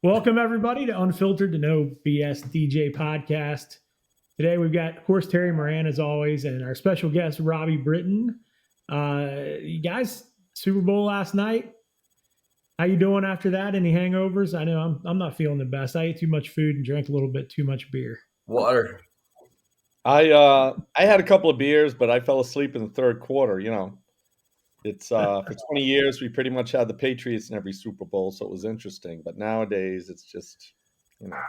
Welcome, everybody, to Unfiltered, the No BS DJ podcast. Today, we've got, of course, Terry Moran, as always, and our special guest, Robbie Britton. You guys, Super Bowl last night. How you doing after that? Any hangovers? I know I'm not feeling the best. I ate too much food and drank a little bit too much beer. Water. I had a couple of beers, but I fell asleep in the third quarter. You know, it's for 20 years we pretty much had the Patriots in every Super Bowl, so it was interesting. But nowadays it's just, you know.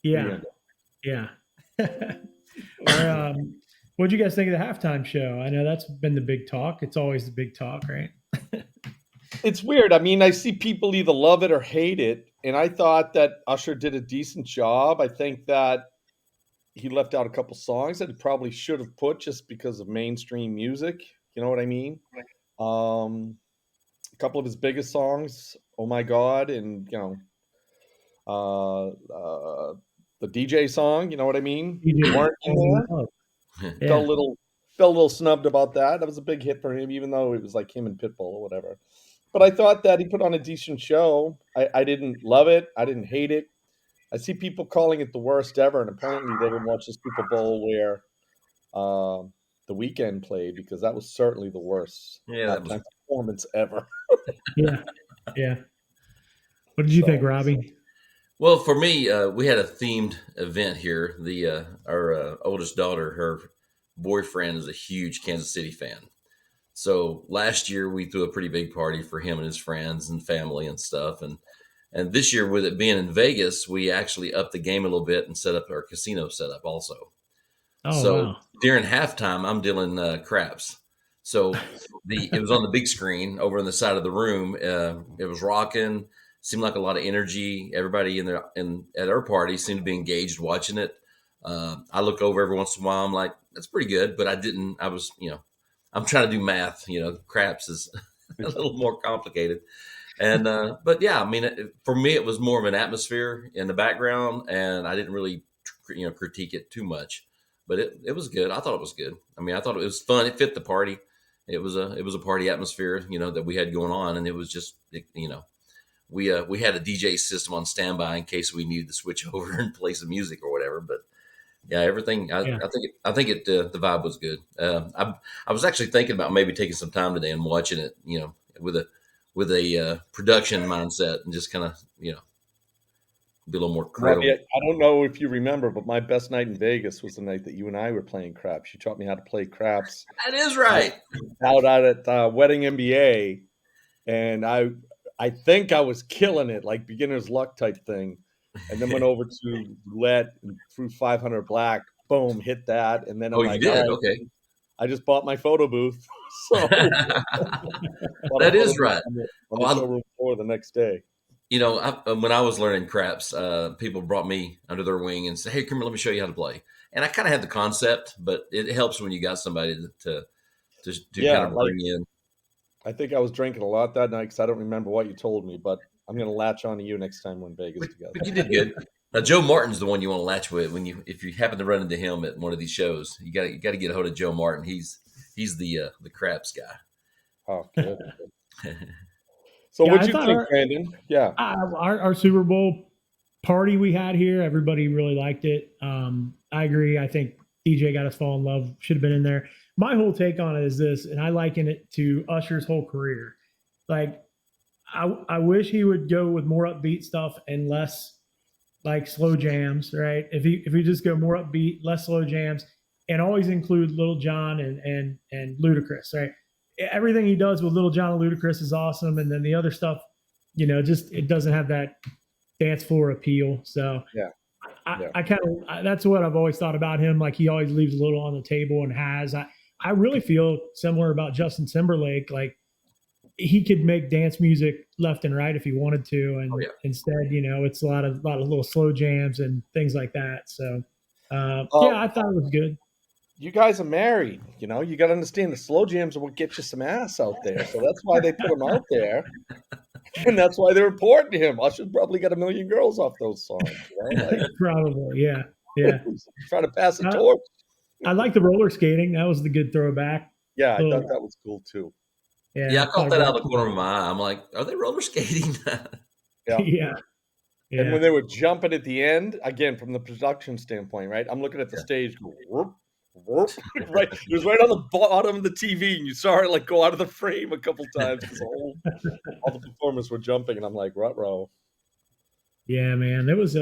Yeah. What'd you guys think of the halftime show? I know that's been the big talk. It's always the big talk, right? It's weird. I mean, I see people either love it or hate it, and I thought that Usher did a decent job. I think that he left out a couple songs that he probably should have put just because of mainstream music. You know what I mean? A couple of his biggest songs, "Oh My God," and the DJ song. You know what I mean? Weren't in there. Yeah. Felt a little snubbed about that. That was a big hit for him, even though it was like him and Pitbull or whatever. But I thought that he put on a decent show. I didn't love it. I didn't hate it. I see people calling it the worst ever, and apparently they didn't watch the Super Bowl where The Weeknd played, because that was certainly the worst performance ever. Yeah. What did you think, Robbie? Well, for me, we had a themed event here. Our oldest daughter, her boyfriend is a huge Kansas City fan. So last year we threw a pretty big party for him and his friends and family and stuff. And this year, with it being in Vegas, we actually upped the game a little bit and set up our casino setup also. Wow. During halftime, I'm dealing craps. So it was on the big screen over on the side of the room. It was rocking. Seemed like a lot of energy. Everybody at our party seemed to be engaged watching it. I look over every once in a while. I'm like, that's pretty good. But I'm trying to do math. Craps is a little more complicated. And but yeah, I mean, for me, it was more of an atmosphere in the background, and I didn't really critique it too much. But it was good. I thought it was good. I mean, I thought it was fun. It fit the party. It was a party atmosphere, that we had going on, and it was just we had a DJ system on standby in case we needed to switch over and play some music or whatever. But yeah, everything. I think the vibe was good. I was actually thinking about maybe taking some time today and watching it, with a production mindset and just kind of be a little more credible. I don't know if you remember, but my best night in Vegas was the night that you and I were playing craps. You taught me how to play craps. That is right. Out at Wedding MBA, and I think I was killing it, like beginner's luck type thing, and then went over to roulette and threw 500 black. Boom, hit that, and then I'm like, you did? Okay. I just bought my photo booth. So that is right. On the showroom floor the next day. When I was learning craps, people brought me under their wing and said, "Hey, come here, let me show you how to play." And I kind of had the concept, but it helps when you got somebody to kind of bring in. I think I was drinking a lot that night because I don't remember what you told me, but I'm going to latch on to you next time we're in Vegas together. But you did good. Now, Joe Martin's the one you want to latch with if you happen to run into him at one of these shows. You got to get a hold of Joe Martin. He's the craps guy. Oh, good. So what'd you think, Brandon? Yeah. Our Super Bowl party we had here, everybody really liked it. I agree. I think DJ Got Us Fall in Love should have been in there. My whole take on it is this, and I liken it to Usher's whole career. Like, I wish he would go with more upbeat stuff and less like slow jams, right? If he just go more upbeat, less slow jams, and always include Lil Jon and Ludacris, right? Everything he does with Lil Jon and Ludacris is awesome, and then the other stuff, just it doesn't have that dance floor appeal. So yeah. I kind of that's what I've always thought about him. Like, he always leaves a little on the table and has. I really feel similar about Justin Timberlake. Like, he could make dance music left and right if he wanted to, and instead, it's a lot of little slow jams and things like that. So I thought it was good. You guys are married, you got to understand the slow jams are what get you some ass out there. So that's why they put them out there. And that's why they're important to him. Usher's probably got 1 million girls off those songs. Probably, yeah. Trying to pass the torch. I like the roller skating. That was the good throwback. Yeah, I thought that was cool too. Yeah, I caught that out of the corner of my eye. I'm like, are they roller skating? Yeah. And Yeah. when they were jumping at the end, again, from the production standpoint, right? I'm looking at the Yeah. stage go whoop, whoop, right? It was right on the bottom of the TV, and you saw it like go out of the frame a couple times because all the performers were jumping, and I'm like, ruh-roh. Yeah, man. There was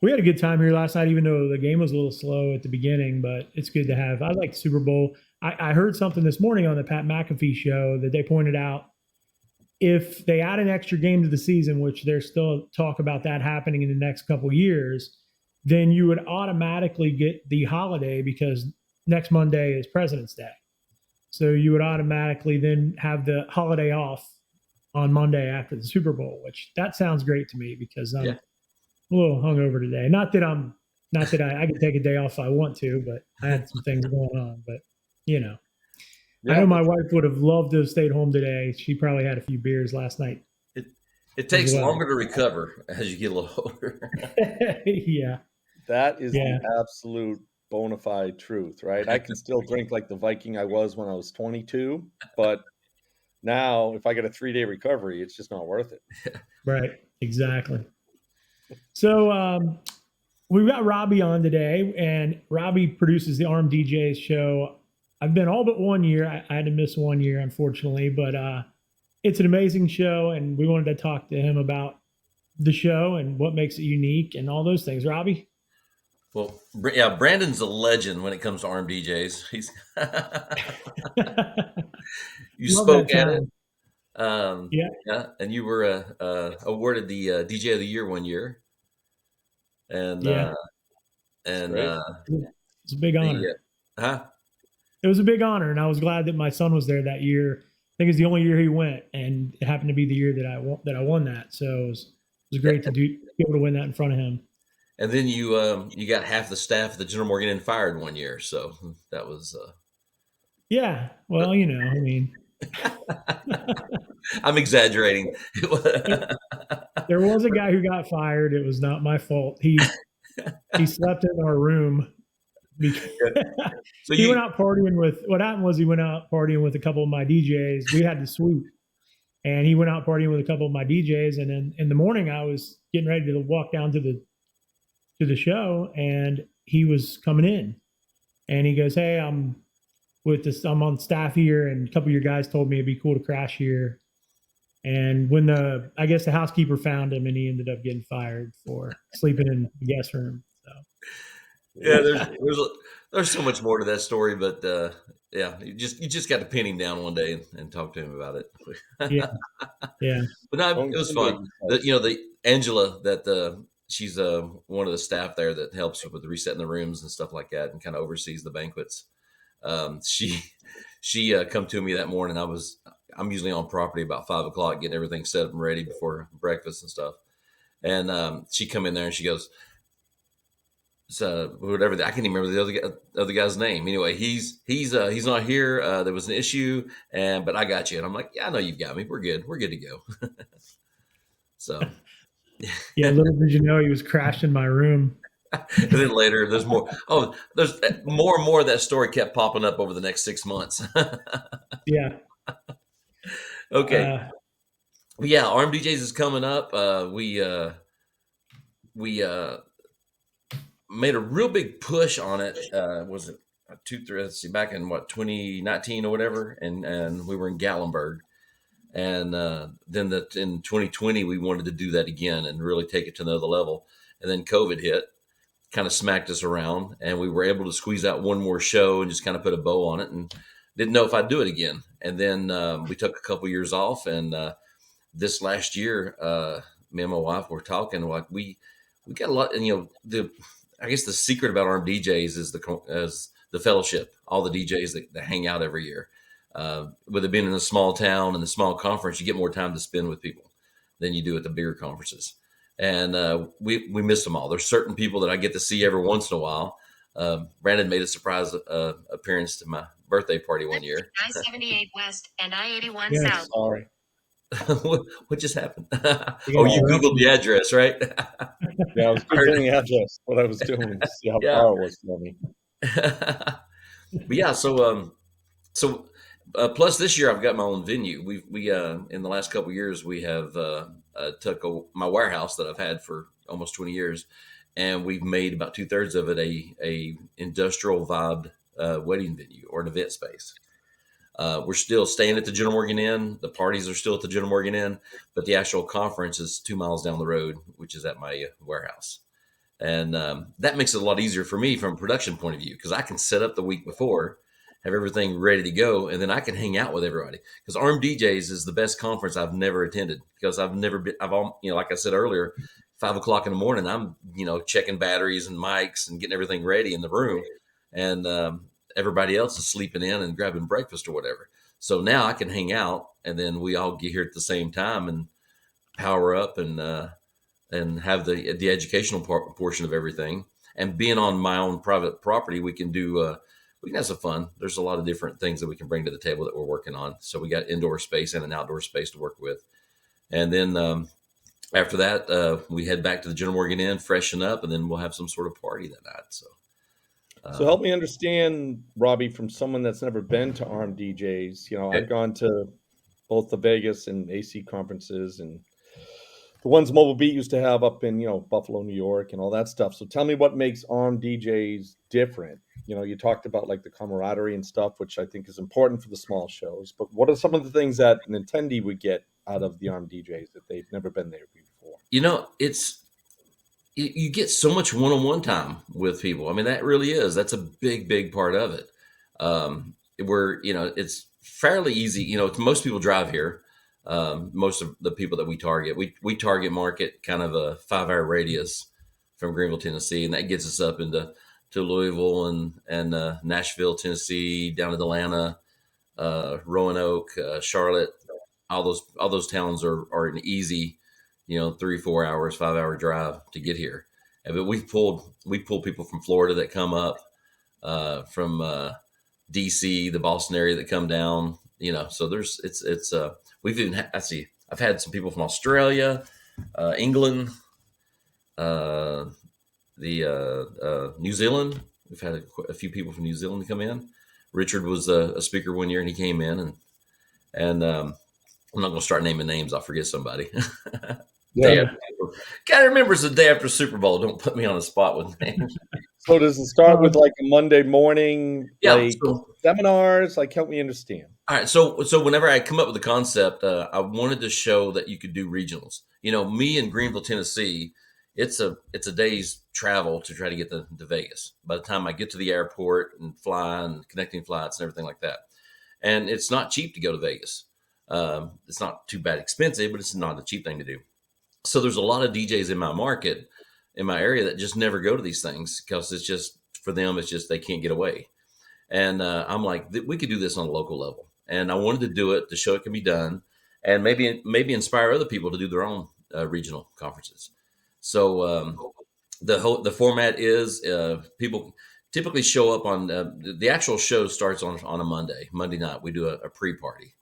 we had a good time here last night, even though the game was a little slow at the beginning, but it's good to have. I like the Super Bowl. I heard something this morning on the Pat McAfee show that they pointed out if they add an extra game to the season, which there's still talk about that happening in the next couple of years, then you would automatically get the holiday because next Monday is President's Day. So you would automatically then have the holiday off on Monday after the Super Bowl, which that sounds great to me because I'm Yeah. a little hungover today. Not that I can take a day off if I want to, but I had some things going on. But you know, I know my wife would have loved to have stayed home today. She probably had a few beers last night. It takes well. longer to recover as you get a little older. Yeah. That is Yeah. the absolute bona fide truth, right? I can still drink like the Viking I was when I was 22, but now if I get a 3-day recovery, it's just not worth it. Right. Exactly. So we've got Robbie on today, and Robbie produces the ARMDJS show. I've been all but 1 year. I had to miss 1 year, unfortunately, but it's an amazing show, and we wanted to talk to him about the show and what makes it unique and all those things. Robbie? Well, yeah, Brandon's a legend when it comes to ARMDJs. He's you Love spoke that at it. time. Yeah. And you were awarded the DJ of the Year 1 year, and Yeah. and great. It's a big honor. It was a big honor, and I was glad that my son was there that year. I think it's the only year he went, and it happened to be the year that I won that. So it was great to be able to win that in front of him. And then you got half the staff at the General Morgan Inn fired 1 year, so that was. Yeah, well, you know, I mean, I'm exaggerating. there was a guy who got fired. It was not my fault. He slept in our room. So he went out partying with. What happened was he went out partying with a couple of my DJs. We had the suite, and he went out partying with a couple of my DJs. And then in the morning, I was getting ready to walk down to the show, and he was coming in, and he goes, "Hey, I'm on staff here, and a couple of your guys told me it'd be cool to crash here." And when I guess the housekeeper found him, and he ended up getting fired for sleeping in the guest room. So. Yeah, there's so much more to that story, but yeah, you just got to pin him down one day and talk to him about it. Yeah. But no, it was fun. The Angela that she's one of the staff there that helps with the resetting the rooms and stuff like that, and kind of oversees the banquets. She come to me that morning. I'm usually on property about 5 o'clock, getting everything set up and ready before breakfast and stuff. And she come in there and she goes, so whatever, I can't even remember the other guy's name. Anyway, he's not here. There was an issue, but I got you. And I'm like, yeah, I know you've got me. We're good to go. So yeah, little did you know he was crashed in my room. And then later, there's more. Oh, there's more and more of that story kept popping up over the next 6 months. Yeah. Okay. Yeah, ARMDJS is coming up. We made a real big push on it. Was it back in 2019 or whatever, and we were in Gatlinburg, and then in 2020 we wanted to do that again and really take it to another level, and then COVID hit, kind of smacked us around, and we were able to squeeze out one more show and just kind of put a bow on it, and didn't know if I'd do it again. And then we took a couple years off, and this last year, me and my wife were talking like we got a lot, and I guess the secret about ARMDJS is the fellowship, all the DJs that hang out every year. With it being in a small town and a small conference, you get more time to spend with people than you do at the bigger conferences. And we missed them all. There's certain people that I get to see every once in a while. Brandon made a surprise appearance to my birthday party 1 year. I-78 West and I-81 Yes. South. Sorry. What just happened? Oh, you Googled the address, right? Yeah, I was Googling the address, what I was doing to see how far it was from me. But yeah, so plus this year I've got my own venue. We in the last couple of years we have took my warehouse that I've had for almost 20 years, and we've made about 2/3 of it a industrial vibe wedding venue or an event space. We're still staying at the General Morgan Inn. The parties are still at the General Morgan Inn, but the actual conference is 2 miles down the road, which is at my warehouse. And that makes it a lot easier for me from a production point of view, because I can set up the week before, have everything ready to go, and then I can hang out with everybody. Because ARMDJS is the best conference I've never attended, because I've never been, like I said earlier, 5 o'clock in the morning, I'm, checking batteries and mics and getting everything ready in the room. And everybody else is sleeping in and grabbing breakfast or whatever. So now I can hang out, and then we all get here at the same time and power up and have the educational portion of everything. And being on my own private property, we can do we can have some fun. There's a lot of different things that we can bring to the table that we're working on. So we got indoor space and an outdoor space to work with. And then after that, we head back to the General Morgan Inn, freshen up, and then we'll have some sort of party that night. So help me understand, Robbie, from someone that's never been to ARMDJs. I've gone to both the Vegas and AC conferences, and the ones Mobile Beat used to have up in, Buffalo, New York, and all that stuff. So tell me what makes ARMDJs different. You talked about like the camaraderie and stuff, which I think is important for the small shows. But what are some of the things that an attendee would get out of the ARMDJs that they've never been there before? You get so much one-on-one time with people. I mean, that's a big, big part of it. It's fairly easy. Most people drive here. Most of the people that we target, we target market kind of a 5-hour radius from Greenville, Tennessee, and that gets us up into Louisville and Nashville, Tennessee, down to Atlanta, Roanoke, Charlotte. All those towns are an easy, 3-4 hours, 5-hour drive to get here. But we pull people from Florida that come up, from DC, the Boston area that come down. So we've even I've had some people from Australia, England, New Zealand. We've had a few people from New Zealand come in. Richard was a speaker one year, and he came in, and I'm not going to start naming names. I'll forget somebody. Yeah. Gotta remember it's the day after Super Bowl. Don't put me on the spot with names. So does it start with like a Monday morning, seminars? Like, help me understand. All right. So whenever I come up with the concept, I wanted to show that you could do regionals. Me in Greenville, Tennessee, it's a day's travel to try to get to Vegas. By the time I get to the airport and fly and connecting flights and everything like that. And it's not cheap to go to Vegas. It's not too bad expensive, but it's not a cheap thing to do. So there's a lot of DJs in my market, in my area, that just never go to these things because it's just, for them, it's just they can't get away. And I'm like, we could do this on a local level. And I wanted to do it to show it can be done, and maybe inspire other people to do their own regional conferences. So the format is people typically show up on the actual show starts on a Monday night. We do a pre-party.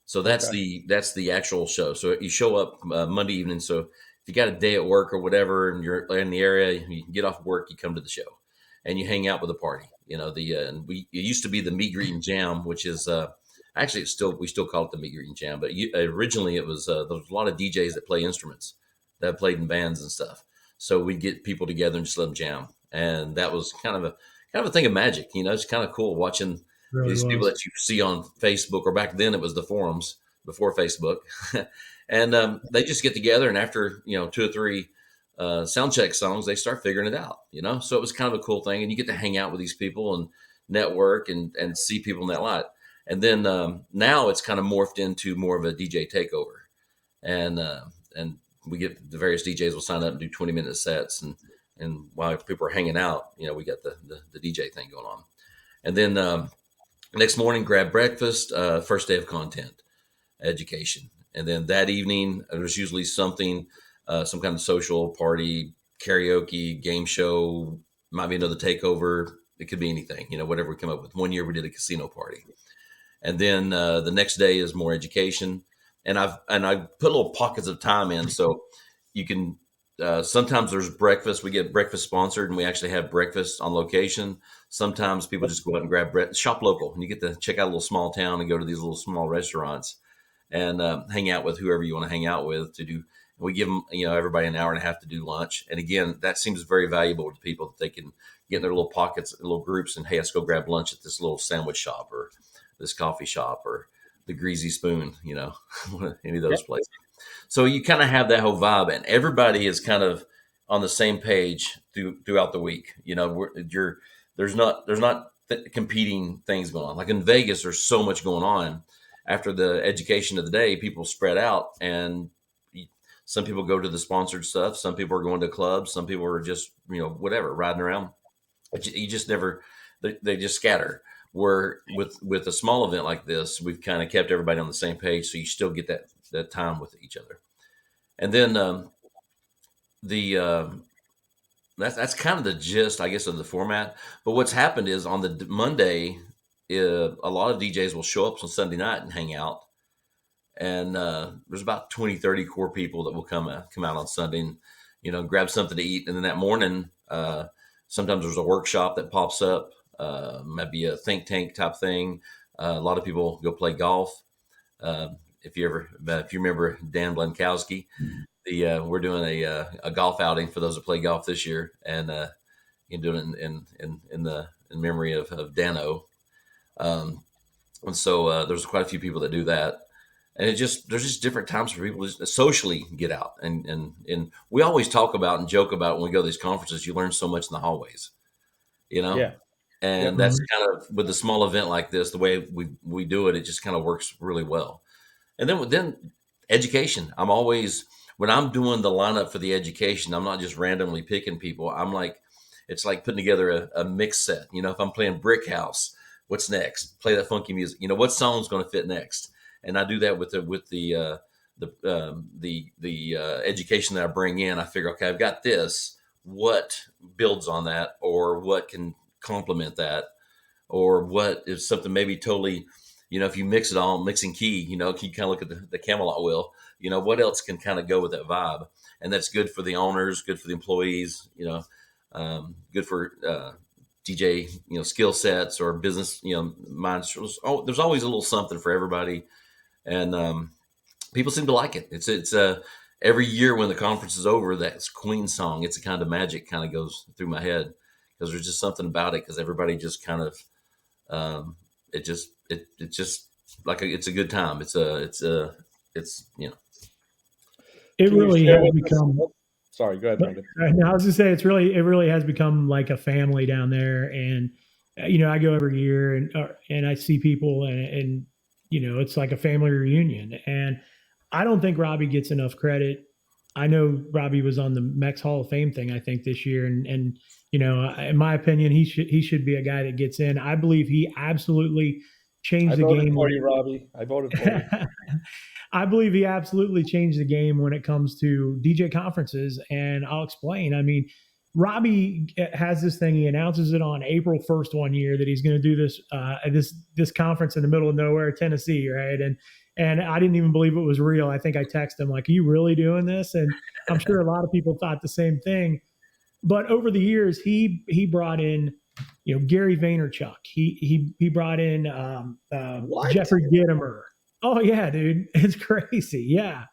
So that's the actual show. So you show up Monday evening. So if you got a day at work or whatever, and you're in the area, you can get off work, you come to the show, and you hang out with the party. And it used to be the meet, greet, and jam, which is actually we still call it the meet, greet, and jam. But originally it was there was a lot of DJs that play instruments that played in bands and stuff. So we'd get people together and just let them jam, and that was kind of a thing of magic. It's kind of cool watching. Really these people that you see on Facebook, or back then it was the forums before Facebook, and they just get together, and after 2 or 3 sound check songs, they start figuring it out. So it was kind of a cool thing, and you get to hang out with these people and network and see people in that light. And then now it's kind of morphed into more of a DJ takeover, and we get the various DJs will sign up and do 20-minute sets, and while people are hanging out, we got the DJ thing going on, and then. Next morning, grab breakfast, first day of content, education. And then that evening, there's usually something, some kind of social party, karaoke, game show, might be another takeover. It could be anything, whatever we come up with. One year we did a casino party. And then the next day is more education. And I put little pockets of time in. So you can, sometimes there's breakfast. We get breakfast sponsored, and we actually have breakfast on location. Sometimes people just go out and grab bread, shop local, and you get to check out a little small town and go to these little small restaurants and hang out with whoever you want to hang out with to do. We give them, everybody an hour and a half to do lunch. And again, that seems very valuable to people that they can get in their little pockets, little groups, and hey, let's go grab lunch at this little sandwich shop or this coffee shop or the Greasy Spoon, any of those places. So you kind of have that whole vibe, and everybody is kind of on the same page throughout the week. There's not competing things going on. Like in Vegas, there's so much going on. After the education of the day, people spread out, and some people go to the sponsored stuff. Some people are going to clubs. Some people are just, whatever, riding around. You just never, they just scatter. Where with a small event like this, we've kind of kept everybody on the same page, so you still get that time with each other. And then that's kind of the gist, I guess, of the format. But what's happened is on the Monday, a lot of DJs will show up on Sunday night and hang out. And there's about 20, 30 core people that will come out on Sunday and, grab something to eat. And then that morning, sometimes there's a workshop that pops up, maybe a think tank type thing. A lot of people go play golf. If you remember Dan Blankowski, we're doing a golf outing for those that play golf this year, and doing it in memory of Dano. And so there's quite a few people that do that. And there's just different times for people to socially get out. And we always talk about and joke about when we go to these conferences, you learn so much in the hallways, Yeah. And that's kind of, with a small event like this, the way we do it, it just kind of works really well. And then education. I'm always, when I'm doing the lineup for the education, I'm not just randomly picking people. It's like putting together a mix set. If I'm playing Brick House, what's next? Play that funky music. What song's going to fit next? And I do that with the education that I bring in. I figure, okay, I've got this. What builds on that, or what can complement that, or what is something maybe totally, if you mix it all, mixing key, you kind of look at the Camelot wheel. What else can kind of go with that vibe, and that's good for the owners, good for the employees. Good for DJ, skill sets or business, minds. There's always a little something for everybody. And people seem to like it. It's every year when the conference is over, that Queen song, "It's a Kind of Magic," kind of goes through my head, because there's just something about it. Because everybody just kind of, it's just like it's a good time. It really has become. Sorry, go ahead, Brandon. No, I was just saying, it really has become like a family down there, and I go every year, and I see people, and it's like a family reunion. And I don't think Robbie gets enough credit. I know Robbie was on the Mex Hall of Fame thing, I think, this year. And in my opinion, he should be a guy that gets in. I believe he absolutely changed the game. I voted for you, Robbie. I voted for you. I believe he absolutely changed the game when it comes to DJ conferences. And I'll explain. I mean, Robbie has this thing. He announces it on April 1st one year that he's going to do this conference in the middle of nowhere, Tennessee, right? And I didn't even believe it was real. I think I texted him like, "Are you really doing this?" And I'm sure a lot of people thought the same thing. But over the years, he brought in, Gary Vaynerchuk. He brought in Jeffrey Gitomer. Oh yeah, dude, it's crazy. Yeah.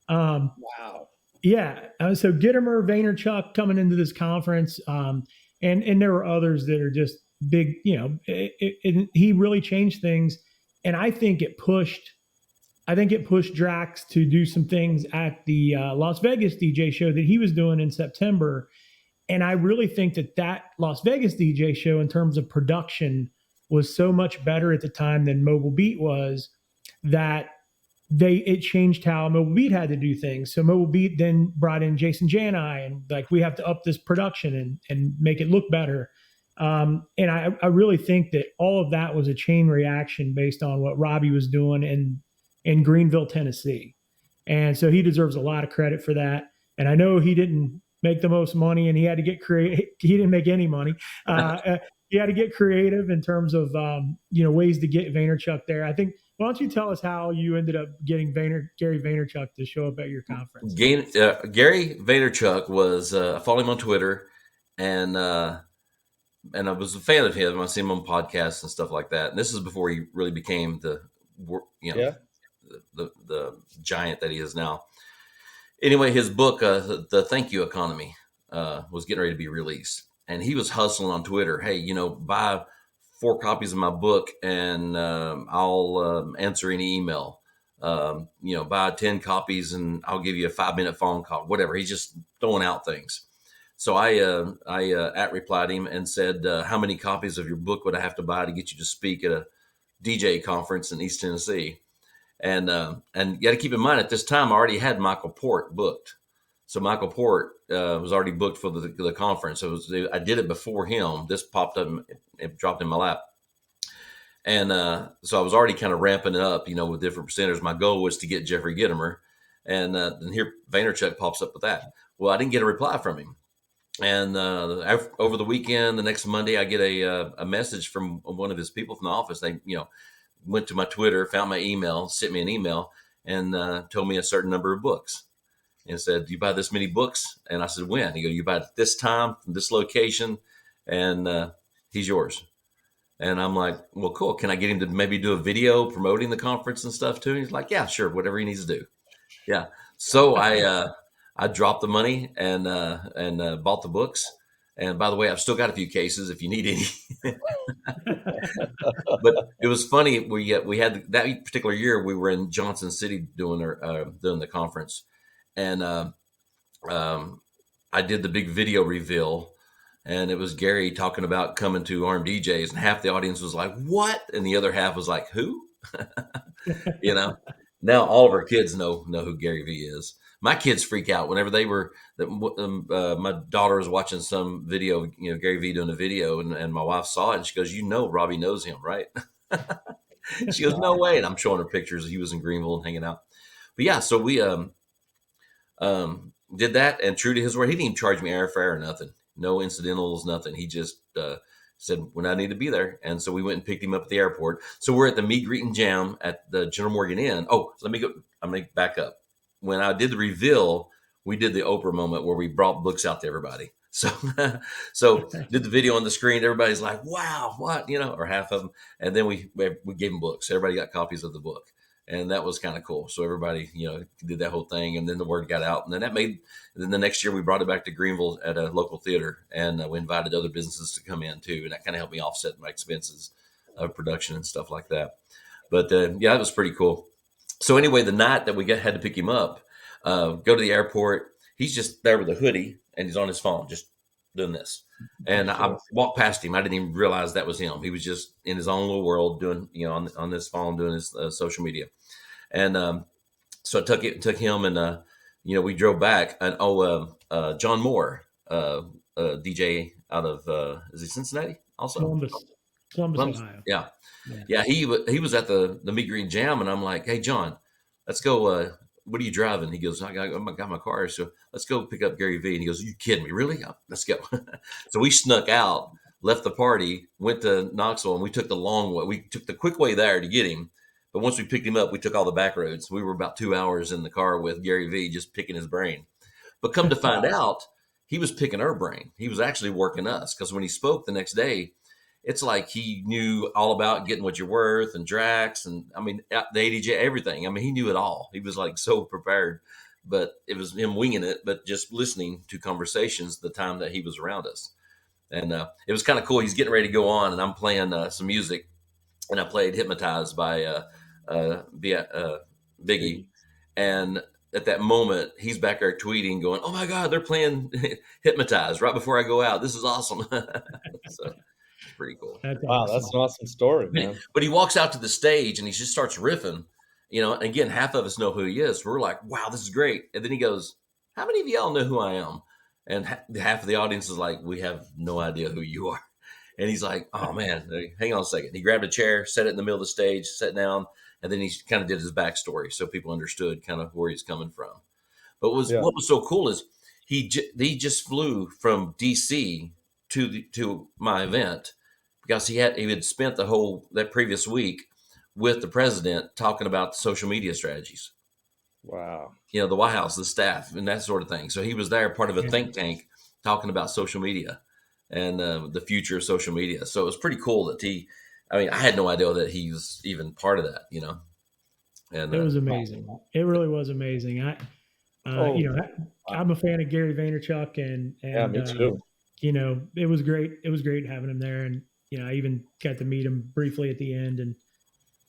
Wow. Yeah. So Gitomer, Vaynerchuk coming into this conference, and there were others that are just big. He really changed things, and I think it pushed Drax to do some things at the Las Vegas DJ show that he was doing in September. And I really think that Las Vegas DJ show, in terms of production, was so much better at the time than Mobile Beat was, that it changed how Mobile Beat had to do things. So Mobile Beat then brought in Jason Jani, and like, we have to up this production and make it look better. And I really think that all of that was a chain reaction based on what Robbie was doing in Greenville, Tennessee. And so he deserves a lot of credit for that. And I know he didn't make the most money, and he had to get creative. He didn't make any money. He had to get creative in terms of, ways to get Vaynerchuk there. I think, why don't you tell us how you ended up getting Gary Vaynerchuk to show up at your conference? Gary Vaynerchuk was, I followed him on Twitter, and I was a fan of him. I see him on podcasts and stuff like that. And this is before he really became the giant that he is now. Anyway, his book, The Thank You Economy, was getting ready to be released. And he was hustling on Twitter. Hey, buy 4 copies of my book and I'll answer any email. Buy 10 copies and I'll give you a 5-minute phone call, whatever. He's just throwing out things. So I at replied him and said, how many copies of your book would I have to buy to get you to speak at a DJ conference in East Tennessee? And you got to keep in mind, at this time, I already had Michael Port booked. So Michael Port was already booked for the conference. I did it before him. This popped up, it dropped in my lap. And so I was already kind of ramping it up, with different presenters. My goal was to get Jeffrey Gitomer. And here Vaynerchuk pops up with that. Well, I didn't get a reply from him. And over the weekend, the next Monday, I get a message from one of his people from the office. They, went to my Twitter, found my email, sent me an email, and told me a certain number of books. And said, "Do you buy this many books?" And I said, "When?" He goes, "You buy it at this time, from this location, and he's yours." And I'm like, "Well, cool. Can I get him to maybe do a video promoting the conference and stuff too?" And he's like, "Yeah, sure. Whatever he needs to do." Yeah. So I dropped the money and bought the books. And by the way, I've still got a few cases if you need any. But it was funny. We had that particular year we were in Johnson City doing the conference, and I did the big video reveal, and it was Gary talking about coming to ARMDJS, and half the audience was like, "What?" and the other half was like, "Who?" Now all of our kids know who Gary Vee is. My kids freak out whenever my daughter was watching some video, Gary Vee doing a video, and my wife saw it, and she goes, Robbie knows him, right? She goes, "No way." And I'm showing her pictures. He was in Greenville and hanging out. But yeah, so we did that, and true to his word, he didn't even charge me airfare or nothing. No incidentals, nothing. He just said when I need to be there. And so we went and picked him up at the airport. So we're at the meet, greet, and jam at the General Morgan Inn. Oh, I'm going to back up. When I did the reveal, we did the Oprah moment where we brought books out to everybody. So did the video on the screen. Everybody's like, "Wow, what?" Or half of them. And then we gave them books. Everybody got copies of the book. And that was kind of cool. So everybody, did that whole thing. And then the word got out. And then then the next year we brought it back to Greenville at a local theater. And we invited other businesses to come in too. And that kind of helped me offset my expenses of production and stuff like that. But yeah, it was pretty cool. So anyway, the night that we had to pick him up, go to the airport, he's just there with a hoodie and he's on his phone, just doing this. And I walked past him. I didn't even realize that was him. He was just in his own little world doing, on this phone, doing his social media. And so I took him and, we drove back. And John Moore, DJ out of, is he Cincinnati also? Columbus, Ohio. Yeah. He was at the meet, greet, and jam. And I'm like, "Hey, John, let's go. What are you driving?" He goes, I got my car. So let's go pick up Gary Vee. And he goes, "You kidding me? Really? Yeah, let's go." So we snuck out, left the party, went to Knoxville, and we took the long way. We took the quick way there to get him. But once we picked him up, we took all the back roads. We were about 2 hours in the car with Gary Vee, just picking his brain. But come to find out, he was picking our brain. He was actually working us, because when he spoke the next day, it's like he knew all about getting what you're worth and Drax and the ADJ, everything. He knew it all. He was like so prepared, but it was him winging it, but just listening to conversations the time that he was around us. And it was kind of cool. He's getting ready to go on, and I'm playing some music, and I played "Hypnotized" by Biggie. And at that moment, he's back there tweeting, going, "Oh my God, they're playing Hypnotized right before I go out. This is awesome." So it's pretty cool. Wow, that's an awesome story, man. But he walks out to the stage and he just starts riffing, and again, half of us know who he is. We're like, "Wow, this is great." And then he goes, "How many of y'all know who I am?" And half of the audience is like, "We have no idea who you are." And he's like, "Oh man, hang on a second." He grabbed a chair, set it in the middle of the stage, sat down, and then he kind of did his backstory so people understood kind of where he's coming from. But what was so cool is he just flew from DC to my event, because he had spent that previous week with the president talking about social media strategies. Wow. The White House, the staff, and that sort of thing. So he was there, part of a think tank, talking about social media and the future of social media. So it was pretty cool that I had no idea that he was even part of that, And it was amazing. It really was amazing. Oh, I'm a fan of Gary Vaynerchuk, and yeah, me too. it was great. It was great having him there, and I even got to meet him briefly at the end, and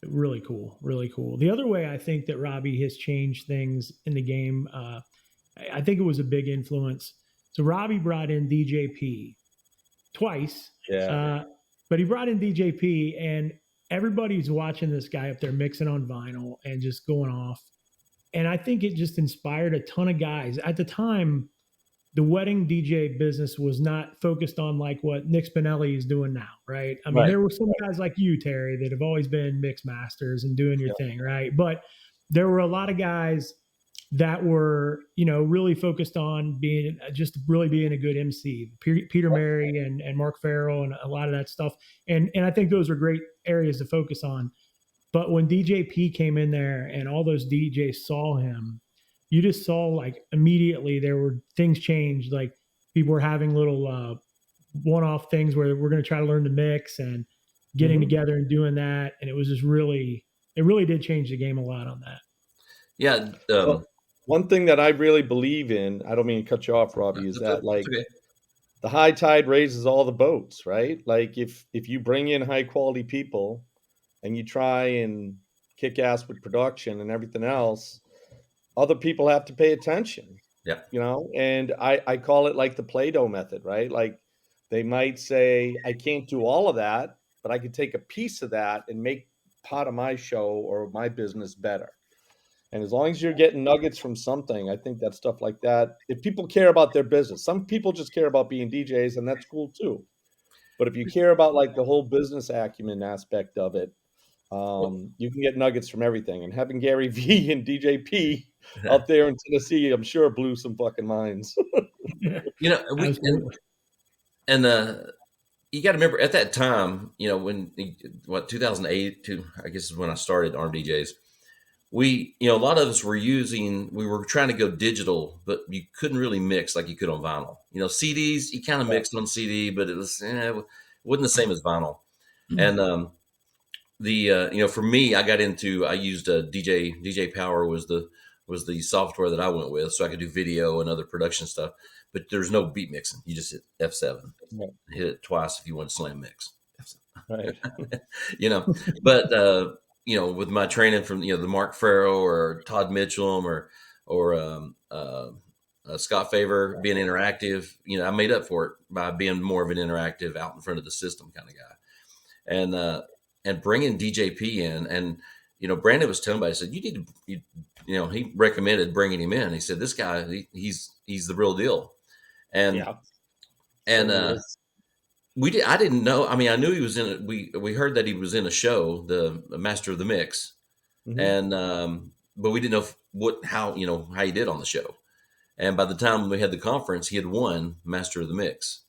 really cool, really cool. The other way I think that Robbie has changed things in the game, I think it was a big influence. So Robbie brought in DJP twice, Yeah. but he brought in DJP, and everybody's watching this guy up there mixing on vinyl and just going off. And I think it just inspired a ton of guys. At the time, the wedding DJ business was not focused on like what Nick Spinelli is doing now, right? I mean, Right. there were some guys like you, Terry, that have always been mix masters and doing your thing, right? But there were a lot of guys that were, really focused on being a good MC. Peter Mary and Mark Farrell and a lot of that stuff. And I think those are great areas to focus on. But when DJP came in there and all those DJs saw him, you just saw like immediately there were things changed. Like people were having little one-off things where we're going to try to learn to mix and getting together and doing that. And it was just it really did change the game a lot on that. Yeah. Well, one thing that I really believe in, I don't mean to cut you off, Robbie, is that like the high tide raises all the boats, right? Like if you bring in high quality people and you try and kick ass with production and everything else, other people have to pay attention. Yeah. And I call it like the Play-Doh method, right? Like they might say, I can't do all of that, but I could take a piece of that and make part of my show or my business better. And as long as you're getting nuggets from something, I think that stuff like that, if people care about their business, some people just care about being DJs, and that's cool too. But if you care about like the whole business acumen aspect of it, you can get nuggets from everything. And having Gary V and DJP out there in Tennessee, I'm sure blew some fucking minds. You got to remember at that time, when 2008 I guess is when I started ARMDJS. A lot of us we were trying to go digital, but you couldn't really mix like you could on vinyl. CDs, you kind of mixed on CD, but it wasn't the same as vinyl. And for me, I used DJ Power was the software that I went with, so I could do video and other production stuff. But there's no beat mixing. You just hit F7, hit it twice if you want to slam mix. Right. But with my training from the Mark Farrell or Todd Mitchell or Scott Favor being interactive, I made up for it by being more of an interactive, out in front of the system kind of guy, and bringing DJP in. And Brandon was telling me, I said, you need to, he recommended bringing him in. He said, this guy, he's the real deal. And I didn't know. I mean, I knew he was in it. We heard that he was in a show, the Master of the Mix, and but we didn't know how he did on the show. And by the time we had the conference, he had won Master of the Mix,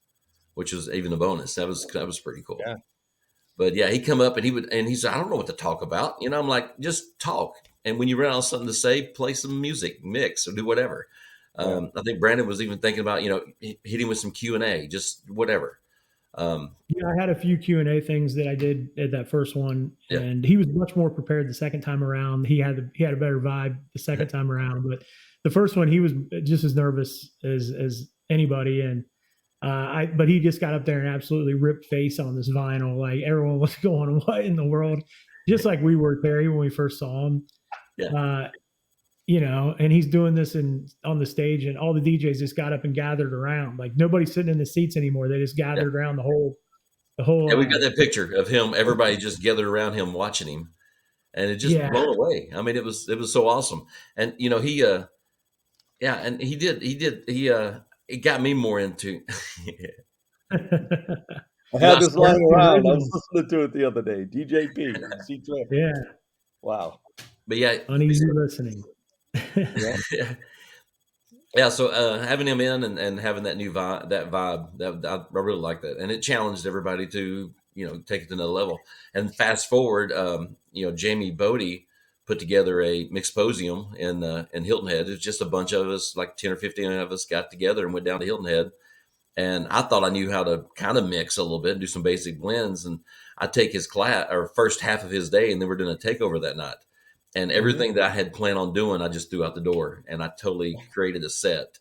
which was even a bonus. That was pretty cool. Yeah. But yeah, he'd come up and he said, I don't know what to talk about. I'm like, just talk. And when you run out of something to say, play some music, mix, or do whatever. I think Brandon was even thinking about hitting with some Q&A, just whatever. I had a few Q&A things that I did at that first one, and he was much more prepared the second time around. He had a better vibe the second time around, but the first one he was just as nervous as anybody, and but he just got up there and absolutely ripped face on this vinyl. Like everyone was going, "What in the world?" Just like we were, Terry, when we first saw him. And he's doing this on the stage, and all the DJs just got up and gathered around. Like nobody's sitting in the seats anymore. They just gathered around the whole. Yeah, we got that picture of him. Everybody just gathered around him, watching him, and it just blown away. I mean, it was so awesome. And it got me more into. I had this lying around. I was listening to it the other day. DJP. Yeah. Wow. But yeah, uneasy listening. So having him in and having that new vibe, that I really like that, and it challenged everybody to take it to another level. And fast forward, Jamie Bodie put together a mixposium in Hilton Head. It was just a bunch of us, like 10 or 15 of us, got together and went down to Hilton Head. And I thought I knew how to kind of mix a little bit and do some basic blends. And I take his class or first half of his day, and then we're doing a takeover that night. And everything that I had planned on doing, I just threw out the door, and I totally created a set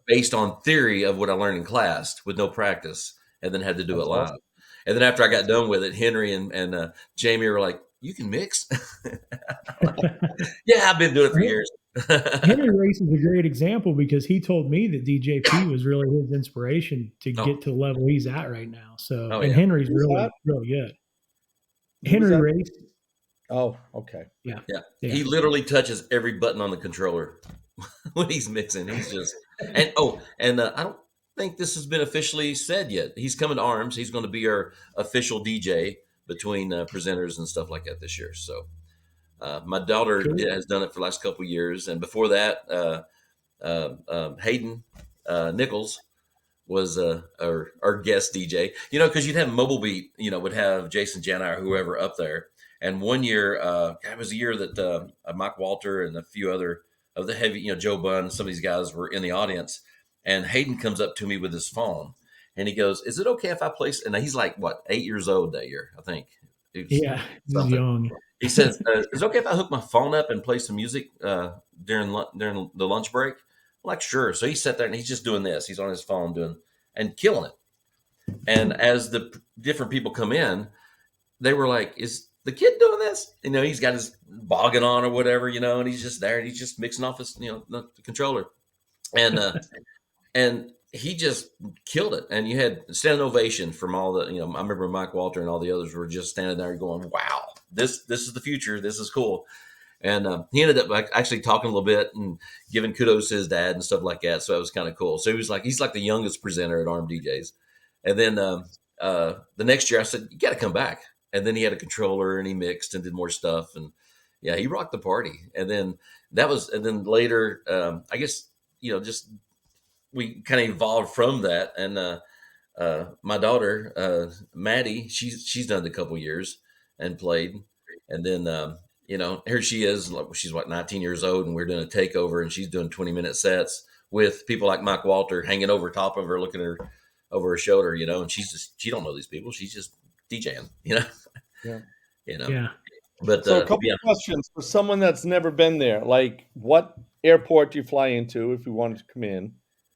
based on theory of what I learned in class with no practice, and then had to do it live. Awesome. And then after I got done with it, Henry and Jamie were like, "You can mix?" Yeah, I've been doing it for years. Henry Race is a great example because he told me that DJP was really his inspiration to get to the level he's at right now. So, and Henry's really good. Henry Race. Oh, okay. Yeah. He literally touches every button on the controller when he's mixing. He's just I don't think this has been officially said yet. He's coming to ARMS. He's going to be our official DJ between presenters and stuff like that this year. So. My daughter has done it for the last couple of years, and before that, Hayden Nichols was our guest DJ. Because you'd have Mobile Beat, would have Jason Jana or whoever up there. And one year, it was a year that Mike Walter and a few other of the heavy, Joe Bunn, some of these guys were in the audience. And Hayden comes up to me with his phone, and he goes, "Is it okay if I place?" And he's like, 8 years old that year, I think. He's young. He says, "Is it okay if I hook my phone up and play some music during the lunch break?" I'm like, sure. So he sat there and he's just doing this. He's on his phone and killing it. And as the different people come in, they were like, "Is the kid doing this?" He's got his boggin on or whatever, and he's just there and he's just mixing off his, the controller. And and he just killed it. And you had standing ovation from all the, I remember Mike Walter and all the others were just standing there going, "Wow, this is the future. This is cool." And he ended up actually talking a little bit and giving kudos to his dad and stuff like that. So it was kind of cool. So he's like the youngest presenter at ARMDJS. And then the next year I said, "You got to come back." And then he had a controller and he mixed and did more stuff. And yeah, he rocked the party. And then and later, I guess, just we kind of evolved from that. And my daughter, Maddie, she's done it a couple years and played. And then, here she is, she's 19 years old, and we're doing a takeover, and she's doing 20-minute sets with people like Mike Walter hanging over top of her, looking at her over her shoulder, and she don't know these people. She's just DJing, Yeah. Yeah. But so a couple of questions for someone that's never been there. Like, what airport do you fly into if you wanted to come in?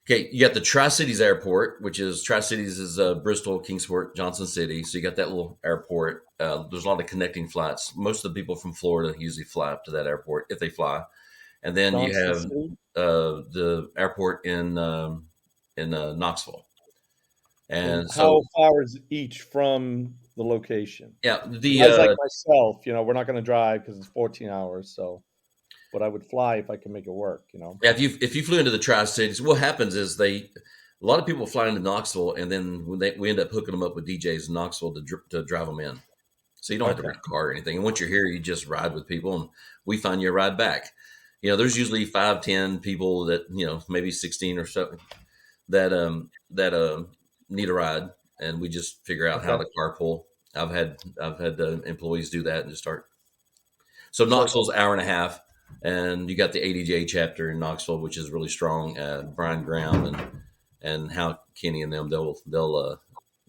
Okay, you got the Tri-Cities Airport, which is Tri-Cities is Bristol, Kingsport, Johnson City. So you got that little airport. There's a lot of connecting flights. Most of the people from Florida usually fly up to that airport if they fly. And then you have the airport in Knoxville. And how far is each from the location? Yeah, guys like myself, we're not going to drive because it's 14 hours. So. But I would fly if I can make it work, Yeah, if you flew into the Tri-Cities, what happens is a lot of people fly into Knoxville, and then we end up hooking them up with DJs in Knoxville to drive them in. So you don't have to rent a car or anything. And once you're here, you just ride with people, and we find you a ride back. There's usually 5, 10 people that maybe 16 or something that need a ride, and we just figure out how to carpool. I've had employees do that and just start. So Knoxville's an hour and a half. And you got the ADJ chapter in Knoxville, which is really strong. Brian Graham and Hal Kenny and them,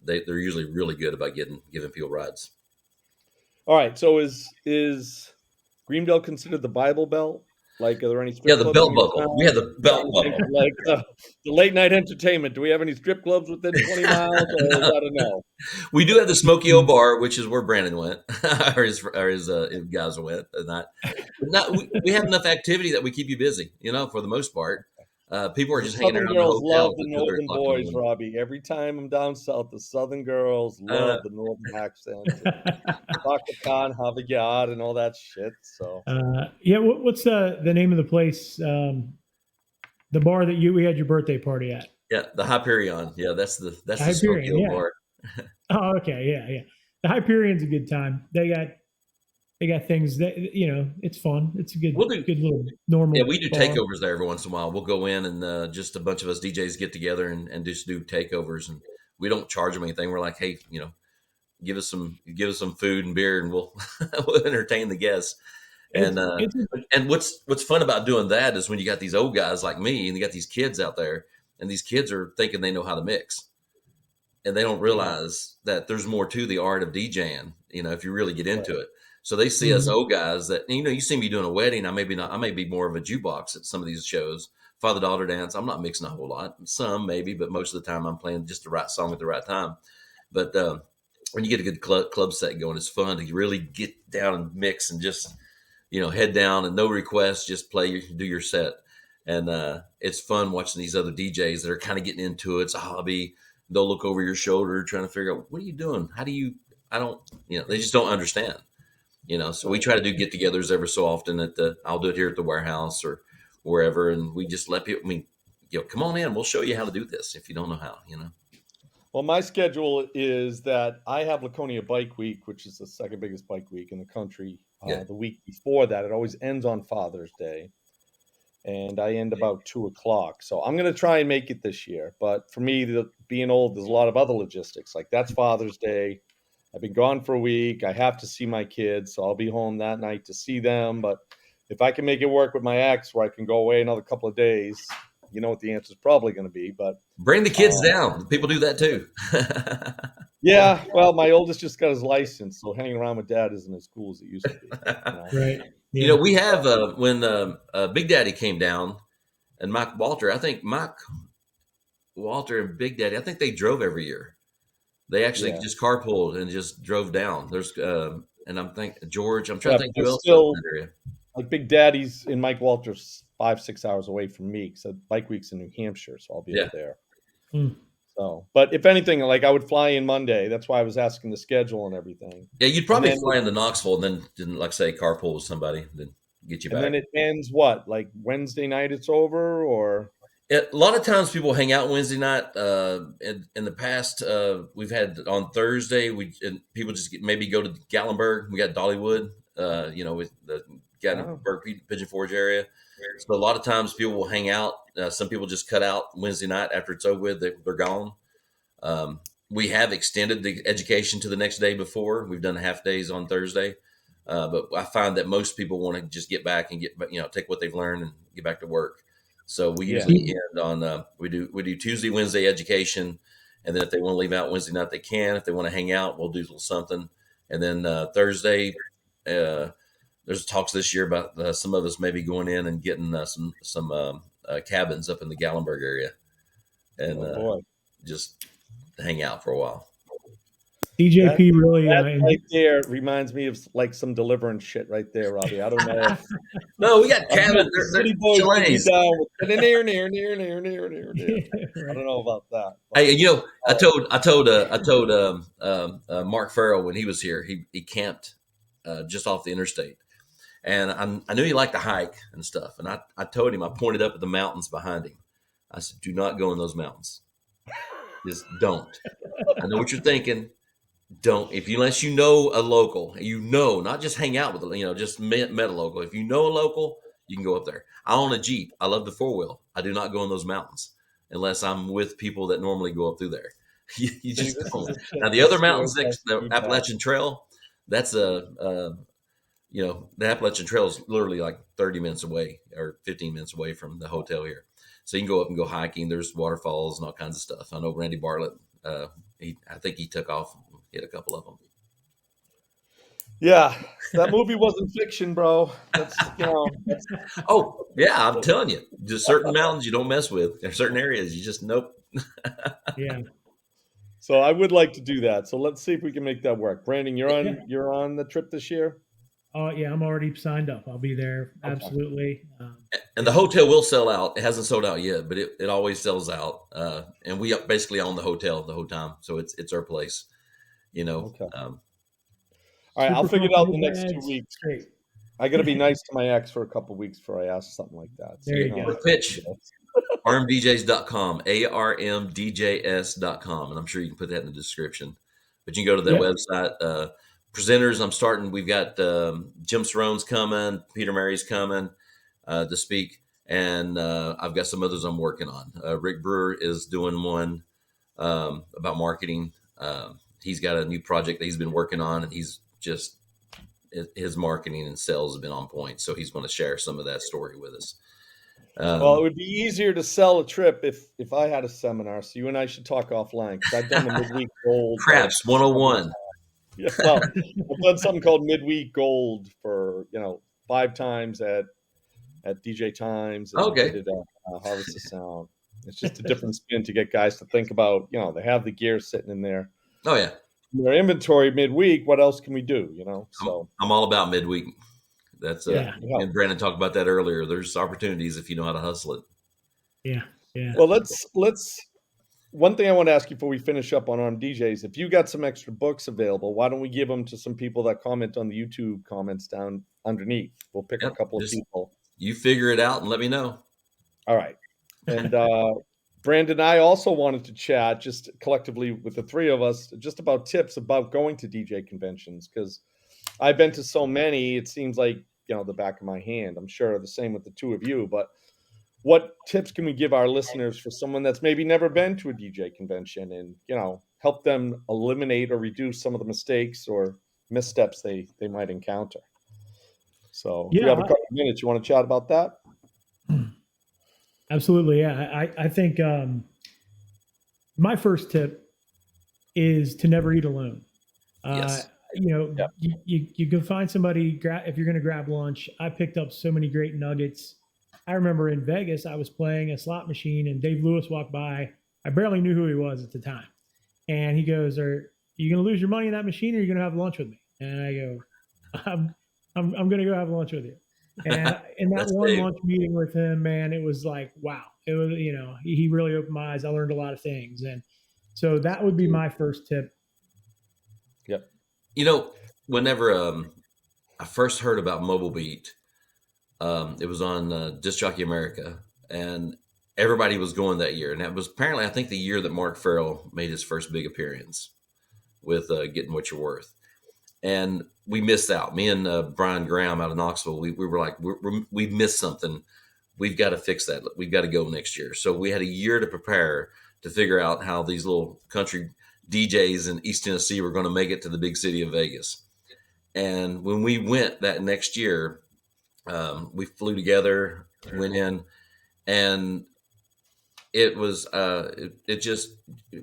they're usually really good about giving people rides. All right. So is Greenville considered the Bible Belt? Like, are there any strip clubs? Yeah, the belt buckle. We have the belt buckle. Like the late night entertainment. Do we have any strip clubs within 20 miles? Or is that a no? We do have the Smokey O Bar, which is where Brandon went, or his guys went. We have enough activity that we keep you busy, for the most part. People are just hanging around the hotel. Love the northern boys, Robbie. Every time I'm down south, the southern girls love the northern accent. Dr. Khan, Havayad, and all that shit. So what's the name of the place? The bar that we had your birthday party at? Yeah, the Hyperion. Yeah, that's the Smokey bar. Oh, okay, yeah. The Hyperion's a good time. They got things that it's fun. It's a good little normal. Yeah, we do takeovers there every once in a while. We'll go in and just a bunch of us DJs get together and just do takeovers, and we don't charge them anything. We're like, hey, give us some food and beer, and we'll entertain the guests. And what's fun about doing that is when you got these old guys like me, and you got these kids out there, and these kids are thinking they know how to mix, and they don't realize that there's more to the art of DJing. If you really get into it. So they see us old guys that, you see me doing a wedding. I may be more of a jukebox at some of these shows. Father-daughter dance, I'm not mixing a whole lot. Some maybe, but most of the time I'm playing just the right song at the right time. But when you get a good club set going, it's fun to really get down and mix and just, head down and no requests, just do your set. And it's fun watching these other DJs that are kind of getting into it. It's a hobby. They'll look over your shoulder trying to figure out, what are you doing? They just don't understand. So we try to do get-togethers every so often I'll do it here at the warehouse or wherever, and we just let people. Come on in. We'll show you how to do this if you don't know how. Well, my schedule is that I have Laconia Bike Week, which is the second biggest bike week in the country. The week before that, it always ends on Father's Day, and I end about 2:00. So I'm going to try and make it this year. But for me, being old, there's a lot of other logistics. Like that's Father's Day. I've been gone for a week. I have to see my kids, so I'll be home that night to see them. But if I can make it work with my ex where I can go away another couple of days, you know what the answer is probably going to be. But bring the kids down. People do that too. Yeah, well, my oldest just got his license, so hanging around with dad isn't as cool as it used to be. Right. Yeah. We have when Big Daddy came down and Mike Walter. I think Mike Walter and Big Daddy. I think they drove every year. They actually just carpooled and just drove down. There's and I'm thinking George. I'm trying to think who else. Still, like Big Daddy's in Mike Walter's 5-6 hours away from me. So Bike Week's in New Hampshire, so I'll be up there. So, but if anything, like I would fly in Monday. That's why I was asking the schedule and everything. Yeah, you'd probably fly into Knoxville and then, like say, carpool with somebody, then get you back. And then it ends what? Like Wednesday night, it's over, or? A lot of times people hang out Wednesday night. In the past, we've had on Thursday, people just maybe go to Gatlinburg. We got Dollywood, with the Gatlinburg Pigeon Forge area. So a lot of times people will hang out. Some people just cut out Wednesday night after it's over with. They're gone. We have extended the education to the next day before. We've done half days on Thursday. But I find that most people want to just get back and take what they've learned and get back to work. So we usually end on we do Tuesday, Wednesday education, and then if they want to leave out Wednesday night, they can. If they want to hang out, we'll do a little something. And then Thursday, there's talks this year about some of us maybe going in and getting some cabins up in the Gatlinburg area, and just hang out for a while. DJP really right there reminds me of like some Deliverance shit right there, Robbie. I don't know. No, we got cabins. They're chalets. Near. I don't know about that. Hey, I told Mark Farrell when he was here, he camped just off the interstate, and I knew he liked to hike and stuff. And I told him, I pointed up at the mountains behind him. I said, "Do not go in those mountains. Just don't. I know what you're thinking. Don't, unless you know a local, not just hang out with, just met a local. If you know a local, you can go up there. I own a Jeep. I love the 4-wheel. I do not go in those mountains unless I'm with people that normally go up through there. You just don't. Now the other mountains next to the Appalachian Trail, that's the Appalachian Trail is literally like 30 minutes away or 15 minutes away from the hotel here. So you can go up and go hiking. There's waterfalls and all kinds of stuff. I know Randy Bartlett, I think he took off and hit a couple of them. Yeah, that movie wasn't fiction, bro. Oh, yeah, I'm telling you. Just certain mountains you don't mess with. There's certain areas you just nope. Yeah. So I would like to do that. So let's see if we can make that work. Brandon, you're on the trip this year? Yeah, I'm already signed up. I'll be there. Okay. Absolutely. And the hotel will sell out. It hasn't sold out yet, but it always sells out. And we basically own the hotel the whole time. So it's our place, Okay. All right, I'll figure it out the next 2 weeks. Great. I got to be nice to my ex for a couple of weeks before I ask something like that. So, there you go. Pitch. ARMDJS.com, ARMDJS.com. And I'm sure you can put that in the description. But you can go to that website. Presenters, we've got Jim Cerrone's coming, Peter Mary's coming to speak. And I've got some others I'm working on. Rick Brewer is doing one about marketing. He's got a new project that he's been working on, and he's just his marketing and sales have been on point. So he's going to share some of that story with us. Well, it would be easier to sell a trip if I had a seminar. So you and I should talk offline because I've done the midweek gold. Craps 101. Yeah, well, I've done something called midweek gold for 5 times at DJ Times, and Okay. did it at Harvest of Sound. It's just a different spin to get guys to think about, they have the gear sitting in their Oh yeah. inventory midweek. What else can we do? I'm, So I'm all about midweek. That's yeah, Yeah. yeah. and Brandon talked about that earlier. There's opportunities if you know how to hustle it. Yeah. Yeah. Well, let's. One thing I want to ask you before we finish up on ARMDJs, if you got some extra books available, why don't we give them to some people that comment on the YouTube comments down underneath? We'll pick a Yep. couple of Just people. you figure it out and let me know. All right. And Brandon and I also wanted to chat just collectively with the three of us just about tips about going to DJ conventions, because I've been to so many, it seems like, the back of my hand. I'm sure the same with the two of you, but what tips can we give our listeners for someone that's maybe never been to a DJ convention and, help them eliminate or reduce some of the mistakes or missteps they might encounter? So if you have a Yeah. couple of minutes, you want to chat about that? Absolutely. Yeah. I think my first tip is to never eat alone. Yes. Yeah. You can find somebody, if you're going to grab lunch. I picked up so many great nuggets. I remember in Vegas, I was playing a slot machine and Dave Lewis walked by. I barely knew who he was at the time. And he goes, "Are you going to lose your money in that machine or are you going to have lunch with me?" And I go, I'm going to go have lunch with you. And in that That's one Dave. lunch meeting with him, man, it was like, wow. It was, he really opened my eyes. I learned a lot of things. And so that would be my first tip. Yep. Whenever I first heard about Mobile Beat, it was on Disc Jockey America, and everybody was going that year. And that was apparently, I think, the year that Mark Farrell made his first big appearance with Getting What You're Worth. And we missed out. Me and Brian Graham out of Knoxville, we were like, we missed something. We've got to fix that. We've got to go next year. So we had a year to prepare to figure out how these little country DJs in East Tennessee were going to make it to the big city of Vegas. And when we went that next year, we flew together, went in, and it was it just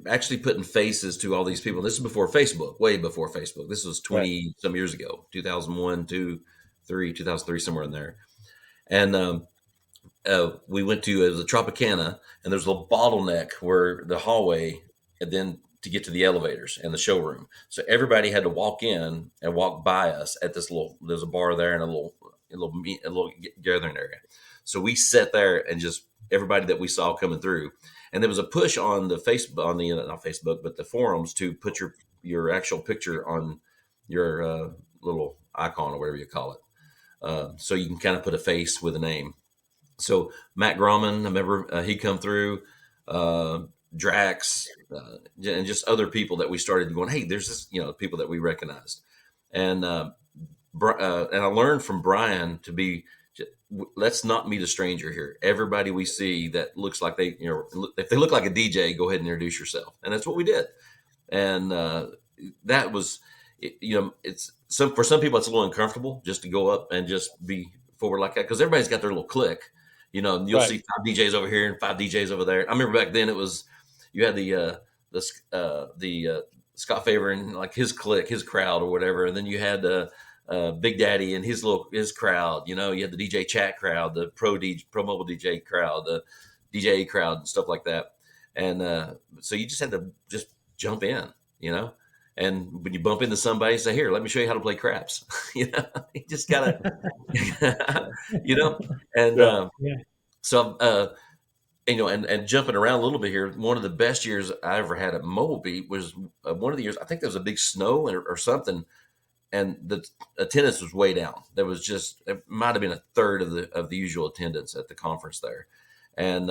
actually putting faces to all these people. This is before Facebook, way before Facebook. This was 20 some years ago, 2001, 2003, somewhere in there. And we went to, it was a Tropicana, and there's a little bottleneck where the hallway, and then to get to the elevators and the showroom. So everybody had to walk in and walk by us at this there's a bar there and a little gathering area. So we sat there and just everybody that we saw coming through. And there was a push on the Facebook, on the, not Facebook, but the forums to put your actual picture on your little icon or whatever you call it. So you can kind of put a face with a name. So Matt Grauman, I remember he'd come through, Drax, and just other people that we started going, hey, there's this, people that we recognized. And I learned from Brian to be, let's not meet a stranger here. Everybody we see that looks like they, if they look like a DJ, go ahead and introduce yourself. And that's what we did. And that was, it's for some people, it's a little uncomfortable just to go up and just be forward like that, because everybody's got their little clique. You'll Right. see 5 DJs over here and 5 DJs over there. I remember back then it was, you had the Scott Favor and like his clique, his crowd or whatever, and then you had Big Daddy and his crowd. You had the DJ chat crowd, the pro mobile DJ crowd, the DJ crowd, and stuff like that. And so you just had to just jump in, And when you bump into somebody, say, "Here, let me show you how to play craps." You just gotta, And Yeah. so and jumping around a little bit here. One of the best years I ever had at Mobile Beat was one of the years. I think there was a big snow or something, and the attendance was way down. There was it might have been a third of the usual attendance at the conference there, and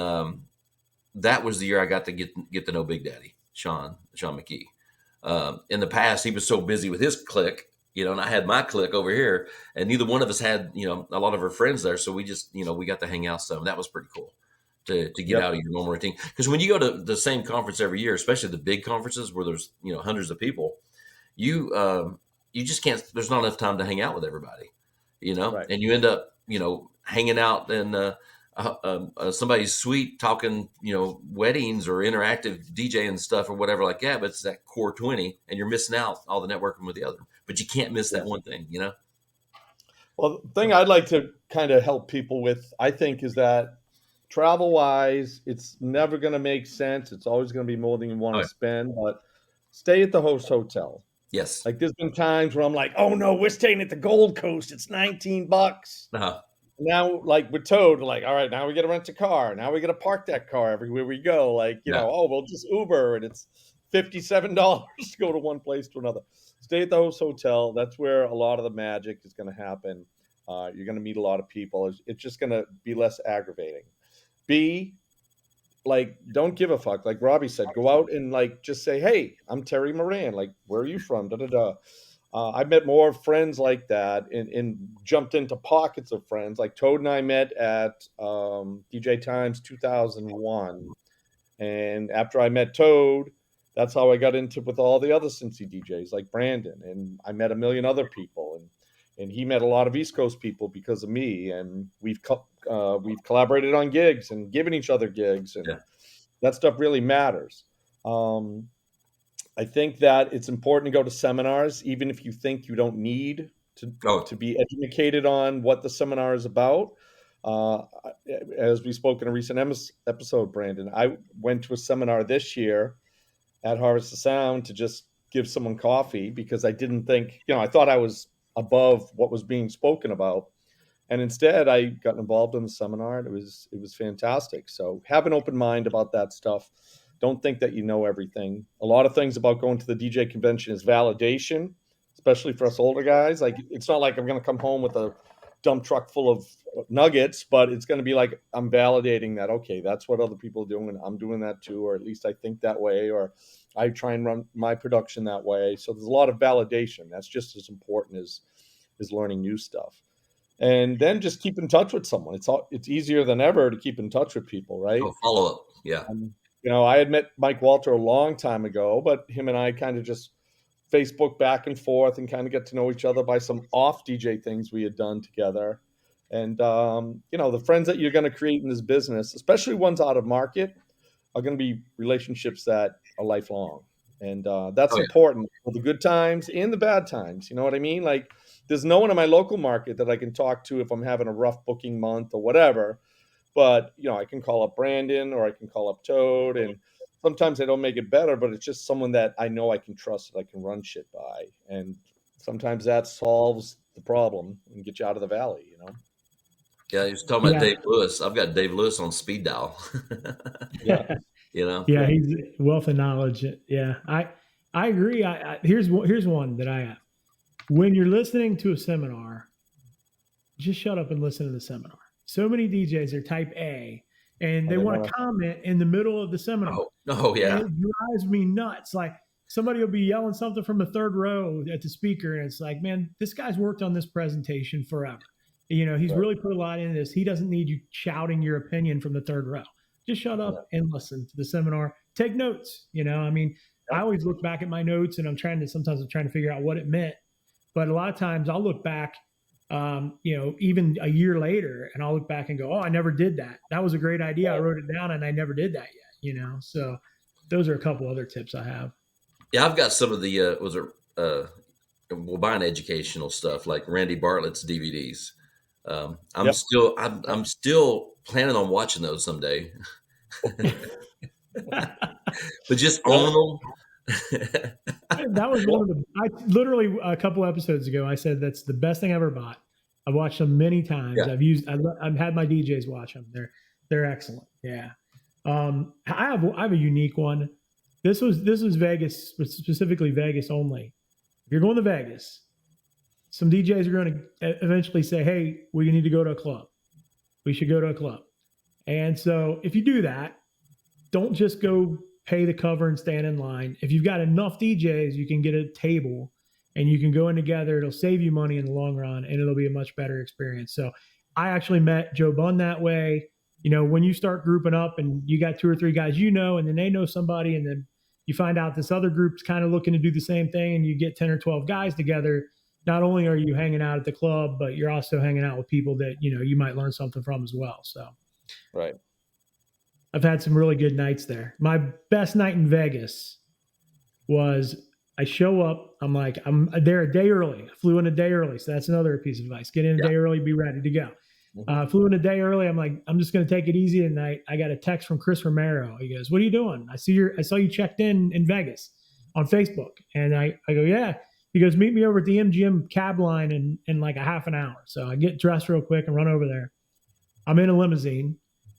that was the year I got to get to know Big Daddy Sean McKee. In the past, he was so busy with his clique, and I had my clique over here, and neither one of us had, a lot of our friends there. So we just, we got to hang out some. That was pretty cool to get out of your normal routine. Because when you go to the same conference every year, especially the big conferences where there's, hundreds of people, you just can't, there's not enough time to hang out with everybody, Right. and you end up, hanging out and somebody's sweet talking, weddings or interactive DJ and stuff or whatever like that, but it's that core 20 and you're missing out all the networking with the other, but you can't miss that one thing, Well, the thing I'd like to kind of help people with, I think, is that travel wise, it's never going to make sense. It's always going to be more than you want Oh, to yeah. spend, but stay at the host hotel. Yes. Like there's been times where I'm like, oh no, we're staying at the Gold Coast. It's $19. Uh-huh. Now, like with Toad, like, all right, now we got to rent a car. Now we got to park that car everywhere we go. Like, Yeah. oh, we'll just Uber and it's $57 to go to one place to another. Stay at the host hotel. That's where a lot of the magic is going to happen. You're going to meet a lot of people. It's just going to be less aggravating. B, like, don't give a fuck. Like Robbie said, go out and like just say, hey, I'm Terry Moran. Like, where are you from? Da da da. I met more friends like that and jumped into pockets of friends. Like Toad and I met at DJ Times 2001. And after I met Toad, that's how I got into with all the other Cincy DJs like Brandon. And I met a million other people. And he met a lot of East Coast people because of me. And we've collaborated on gigs and given each other gigs. And that stuff really matters. I think that it's important to go to seminars, even if you think you don't need to be educated on what the seminar is about. As we spoke in a recent episode, Brandon, I went to a seminar this year at Harvest of Sound to just give someone coffee because I didn't think, I thought I was above what was being spoken about. And instead I got involved in the seminar and it was fantastic. So have an open mind about that stuff. Don't think that you know everything. A lot of things about going to the DJ convention is validation, especially for us older guys. Like, it's not like I'm going to come home with a dump truck full of nuggets, but it's going to be like, I'm validating that, okay, that's what other people are doing. And I'm doing that too, or at least I think that way, or I try and run my production that way. So there's a lot of validation. That's just as important as learning new stuff. And then just keep in touch with someone. It's easier than ever to keep in touch with people, right? Follow up. Yeah. I had met Mike Walter a long time ago, but him and I kind of just Facebook back and forth and kind of get to know each other by some off DJ things we had done together. And, the friends that you're going to create in this business, especially ones out of market, are going to be relationships that are lifelong. And that's important for the good times and the bad times. You know what I mean? Like, there's no one in my local market that I can talk to if I'm having a rough booking month or whatever. But, I can call up Brandon or I can call up Toad. And sometimes they don't make it better, but it's just someone that I know I can trust, that I can run shit by. And sometimes that solves the problem and get you out of the valley, Yeah, he was talking about Dave Lewis. I've got Dave Lewis on speed dial. Yeah. Yeah, he's a wealth of knowledge. Yeah, I agree. Here's one that I have. When you're listening to a seminar, just shut up and listen to the seminar. So many DJs are type A, and they want to comment in the middle of the seminar. Oh yeah. And it drives me nuts. Like, somebody will be yelling something from the third row at the speaker, and it's like, man, this guy's worked on this presentation forever. He's really put a lot into this. He doesn't need you shouting your opinion from the third row. Just shut up and listen to the seminar. Take notes. I always look back at my notes, and I'm trying to figure out what it meant. But a lot of times I'll look back, even a year later, and I'll look back and go, oh, I never did that. That was a great idea. I wrote it down and I never did that yet, So those are a couple other tips I have. Yeah, I've got some of the, we'll buy an educational stuff like Randy Bartlett's DVDs. I'm still planning on watching those someday. But just own them. That was I literally a couple episodes ago, I said that's the best thing I ever bought. I've watched them many times. Yeah. I've had my DJs watch them. They're excellent. Yeah. I have a unique one. This was Vegas, specifically Vegas only. If you're going to Vegas, some DJs are going to eventually say, hey, we need to go to a club. We should go to a club. And so if you do that, don't just go pay the cover and stand in line. If you've got enough DJs, you can get a table and you can go in together. It'll save you money in the long run, and it'll be a much better experience. So I actually met Joe Bunn that way. When you start grouping up and you got 2 or 3 guys, and then they know somebody, and then you find out this other group's kind of looking to do the same thing, and you get 10 or 12 guys together. Not only are you hanging out at the club, but you're also hanging out with people that, you might learn something from as well. So Right. I've had some really good nights there. My best night in Vegas was I show up. I'm like, I'm there a day early. I flew in a day early. So that's another piece of advice. Get in a Yeah. day early, be ready to go. Flew in a day early. I'm like, I'm just going to take it easy tonight. I got a text from Chris Romero. He goes, "What are you doing? I saw you checked in Vegas on Facebook." And I go, "Yeah." He goes, "Meet me over at the MGM cab line in like a half an hour." So I get dressed real quick and run over there. I'm in a limousine.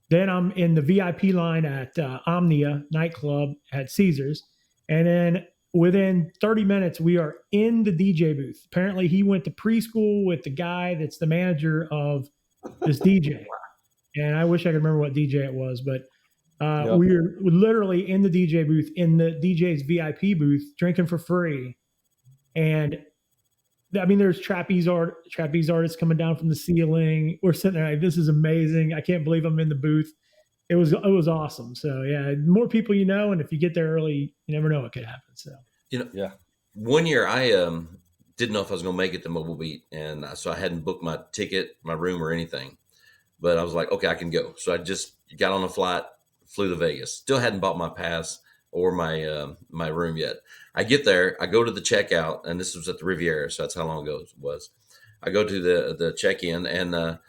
Then I'm in the VIP line at Omnia nightclub at Caesars. And then within 30 minutes, we are in the DJ booth. Apparently, he went to preschool with the guy that's the manager of this DJ. And I wish I could remember what DJ it was, but we were literally in the DJ booth, in the DJ's VIP booth, drinking for free. And I mean, there's trapeze artists coming down from the ceiling. We're sitting there like, this is amazing. I can't believe I'm in the booth. It was awesome. So yeah, the more people you know, and if you get there early, you never know what could happen. So one year I didn't know if I was going to make it to Mobile Beat, and so I hadn't booked my ticket, my room, or anything. But I was like, okay, I can go. So I just got on a flight, flew to Vegas. Still hadn't bought my pass or my room yet. I get there, I go to the checkout, and this was at the Riviera, so that's how long ago it was. I go to the check-in, and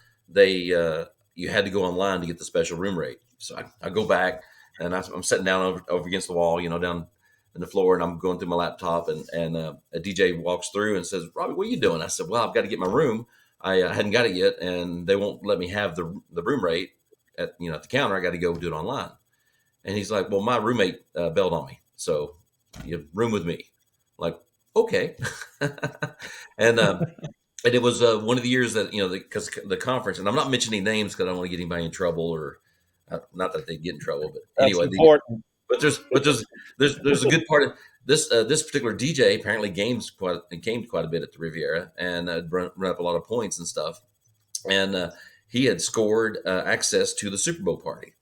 you had to go online to get the special room rate. So I go back, and I'm sitting down over against the wall, down in the floor, and I'm going through my laptop, and a DJ walks through and says, "Robbie, what are you doing?" I said, "Well, I've got to get my room. I hadn't got it yet, and they won't let me have the room rate at the counter. I got to go do it online." And he's like, "Well, my roommate bailed on me, so you room with me." I'm like, okay. And it was one of the years that because the conference, and I'm not mentioning names because I don't want to get anybody in trouble, or not that they get in trouble, but anyway, important. But there's a good part of this particular DJ apparently gamed quite a bit at the Riviera, and run up a lot of points and stuff, and he had scored access to the Super Bowl party,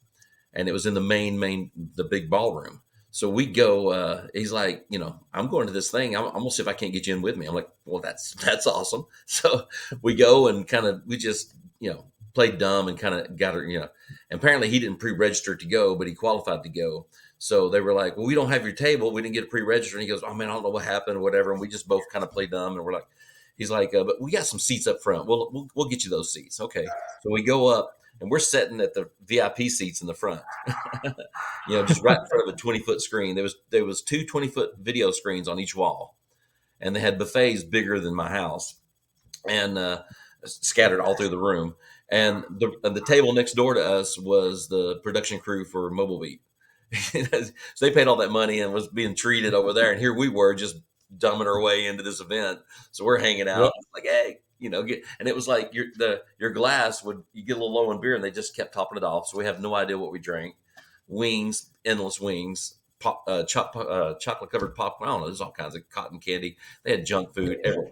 and it was in the big ballroom. So we go. He's like, I'm going to this thing. I'm gonna see if I can't get you in with me. I'm like, well, that's awesome. So we go and we just played dumb and kind of got her. And apparently he didn't pre-register to go, but he qualified to go. So they were like, well, we don't have your table. We didn't get a pre-register. And he goes, oh man, I don't know what happened or whatever. And we just both kind of played dumb. And we're like, he's like, but we got some seats up front. We'll get you those seats. Okay. So we go up and we're sitting at the VIP seats in the front, just right in front of a 20-foot screen. There was two 20-foot video screens on each wall, and they had buffets bigger than my house, and scattered all through the room. And the table next door to us was the production crew for Mobile Beat. So they paid all that money and was being treated over there. And here we were just dumbing our way into this event. So we're hanging out like, hey, and it was like your glass you get a little low on beer, and they just kept topping it off. So we have no idea what we drank. Wings, endless wings, chocolate covered popcorn. I don't know. There's all kinds of cotton candy. They had junk food everywhere.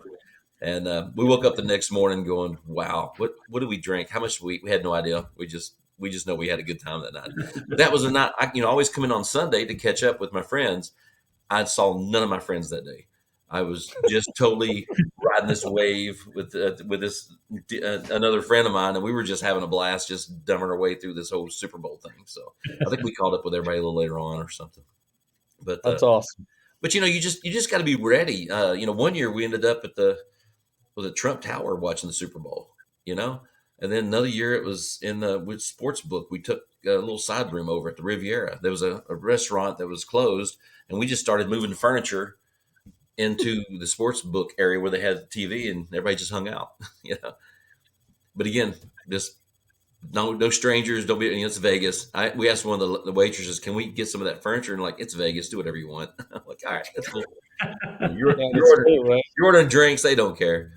And we woke up the next morning going, wow, what did we drink? How much did we had no idea. We just know we had a good time that night. But that was a night, I always come in on Sunday to catch up with my friends. I saw none of my friends that day. I was just totally riding this wave with this another friend of mine, and we were just having a blast, just dumbing our way through this whole Super Bowl thing. So I think we caught up with everybody a little later on or something. But that's awesome. But you just got to be ready. One year we ended up at the Trump Tower watching the Super Bowl. And then another year it was in the sports book. We took a little side room over at the Riviera. There was a restaurant that was closed, and we just started moving the furniture into the sports book area where they had the TV, and everybody just hung out. But again, just no strangers. Don't be. It's Vegas. We asked one of the waitresses, "Can we get some of that furniture?" And like, it's Vegas. Do whatever you want. I'm like, all right, that's cool. You're ordering drinks. They don't care.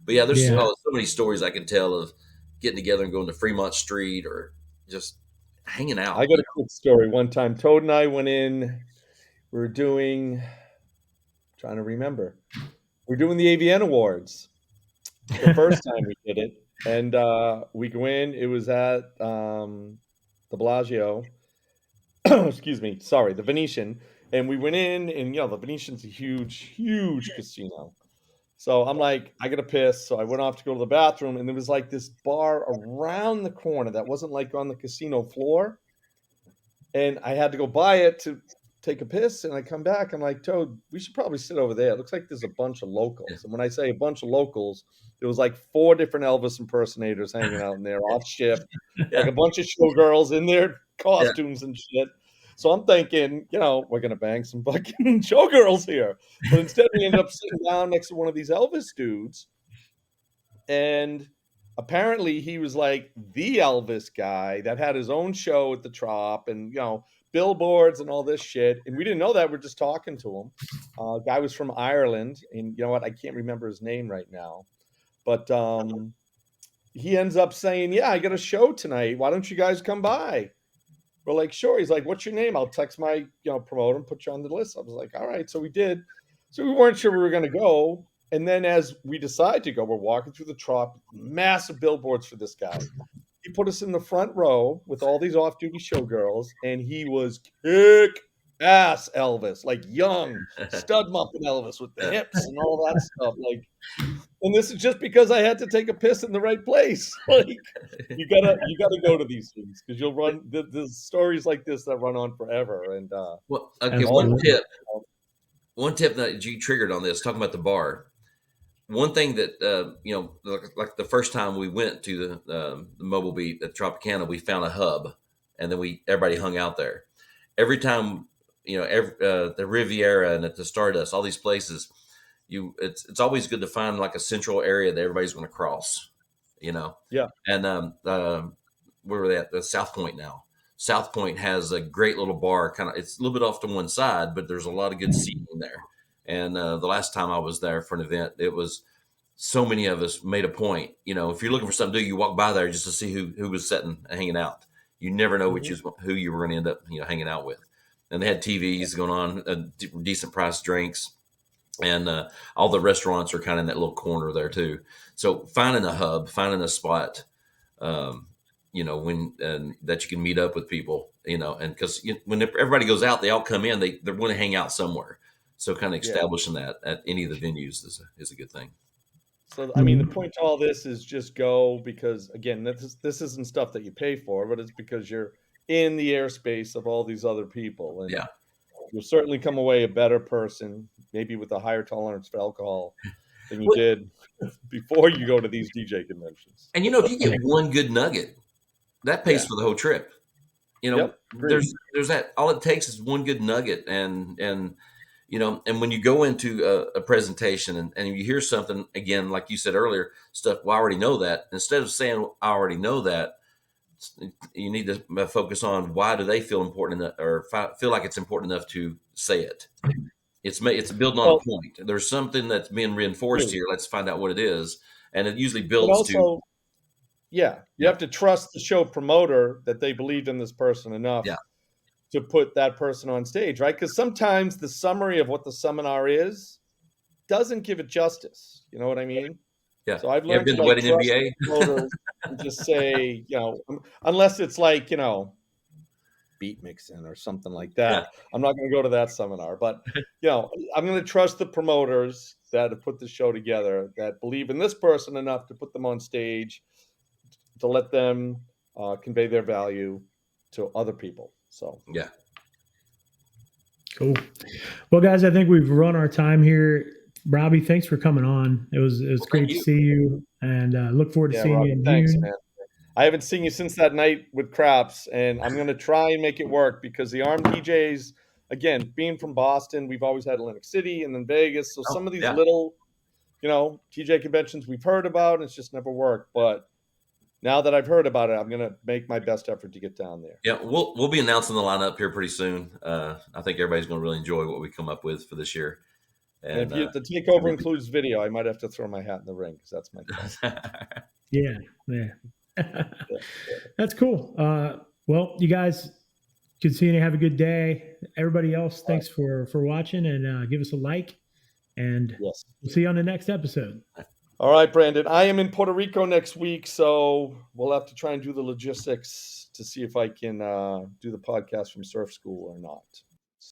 But yeah, there's so many stories I can tell of getting together and going to Fremont Street or just hanging out. I got a quick story. One time, Toad and I went in. We were doing. Trying to remember. We're doing the AVN Awards. The first time we did it. And we go in. It was at the Bellagio. Excuse me. Sorry, the Venetian. And we went in, and the Venetian's a huge, huge casino. So I'm like, I gotta piss. So I went off to go to the bathroom, and there was like this bar around the corner that wasn't like on the casino floor. And I had to go by it to take a piss. And I come back, I'm like, Toad, we should probably sit over there. It looks like there's a bunch of locals. And when I say a bunch of locals, there was like 4 different Elvis impersonators hanging out in there off shift, like a bunch of showgirls in their costumes and shit. So I'm thinking, we're gonna bang some fucking showgirls here. But instead we ended up sitting down next to one of these Elvis dudes. And apparently he was like the Elvis guy that had his own show at the Trop and, billboards and all this shit. And we didn't know that. We're just talking to him. Guy was from Ireland. And you know what? I can't remember his name right now. But he ends up saying, yeah, I got a show tonight. Why don't you guys come by? We're like, sure. He's like, what's your name? I'll text my, promoter and put you on the list. I was like, all right. So we did. So we weren't sure we were going to go. And then as we decide to go, we're walking through the Trop, massive billboards for this guy. He put us in the front row with all these off-duty showgirls, and he was kick-ass Elvis, like young, stud-muffin Elvis with the hips and all that stuff. Like, and this is just because I had to take a piss in the right place. Like, you gotta go to these things because you'll run. There's stories like this that run on forever. And well, okay, one tip that you triggered on this, talking about the bar. One thing that, like the first time we went to the Mobile Beat at Tropicana, we found a hub, and then everybody hung out there. Every time, the Riviera and at the Stardust, all these places, it's always good to find like a central area that everybody's going to cross, Yeah. And where were they at? The South Point now. South Point has a great little bar, it's a little bit off to one side, but there's a lot of good seating there. And the last time I was there for an event, it was so many of us made a point. If you're looking for something to do, you walk by there just to see who was sitting and hanging out. You never know who you were going to end up, hanging out with. And they had TVs going on, decent price drinks, and all the restaurants are kind of in that little corner there too. So finding a hub, finding a spot, when that you can meet up with people, and because when everybody goes out, they all come in, they want to hang out somewhere. So kind of establishing that at any of the venues is a good thing. So, I mean, the point to all this is just go because, again, this isn't stuff that you pay for, but it's because you're in the airspace of all these other people. And you'll certainly come away a better person, maybe with a higher tolerance for alcohol than you did before you go to these DJ conventions. And, if you get one good nugget, that pays for the whole trip. There's that, all it takes is one good nugget. And when you go into a presentation and you hear something, again, like you said earlier, stuff, well, I already know that. Instead of saying, I already know that, you need to focus on why do they feel important enough, or feel like it's important enough to say it. It's building on a point. There's something that's being reinforced here. Let's find out what it is. And it usually builds to. Yeah, you have to trust the show promoter that they believed in this person enough to put that person on stage, right? Because sometimes the summary of what the seminar is doesn't give it justice. You know what I mean? Yeah. So I've learned to trust the promoters and just say, unless it's like, beat mixing or something like that. Yeah. I'm not going to go to that seminar, but I'm going to trust the promoters that have put the show together, that believe in this person enough to put them on stage, to let them convey their value to other people. So yeah, cool. Well, guys, I think we've run our time here. Robbie, thanks for coming on. It was great to see you, and look forward to seeing Robbie, you in thanks, June. Man. I haven't seen you since that night with Craps, and I'm going to try and make it work because the ARMDJS, again, being from Boston, we've always had Atlantic City and then Vegas. So some of these little, TJ conventions we've heard about, and it's just never worked. But now that I've heard about it, I'm going to make my best effort to get down there. Yeah, we'll be announcing the lineup here pretty soon. I think everybody's going to really enjoy what we come up with for this year. And if the takeover includes video, I might have to throw my hat in the ring because that's my thing. Yeah. That's cool. Well, you guys, continue to have a good day. Everybody else, thanks for watching, and give us a like, and we'll see you on the next episode. All right, Brandon. I am in Puerto Rico next week, so we'll have to try and do the logistics to see if I can do the podcast from surf school or not.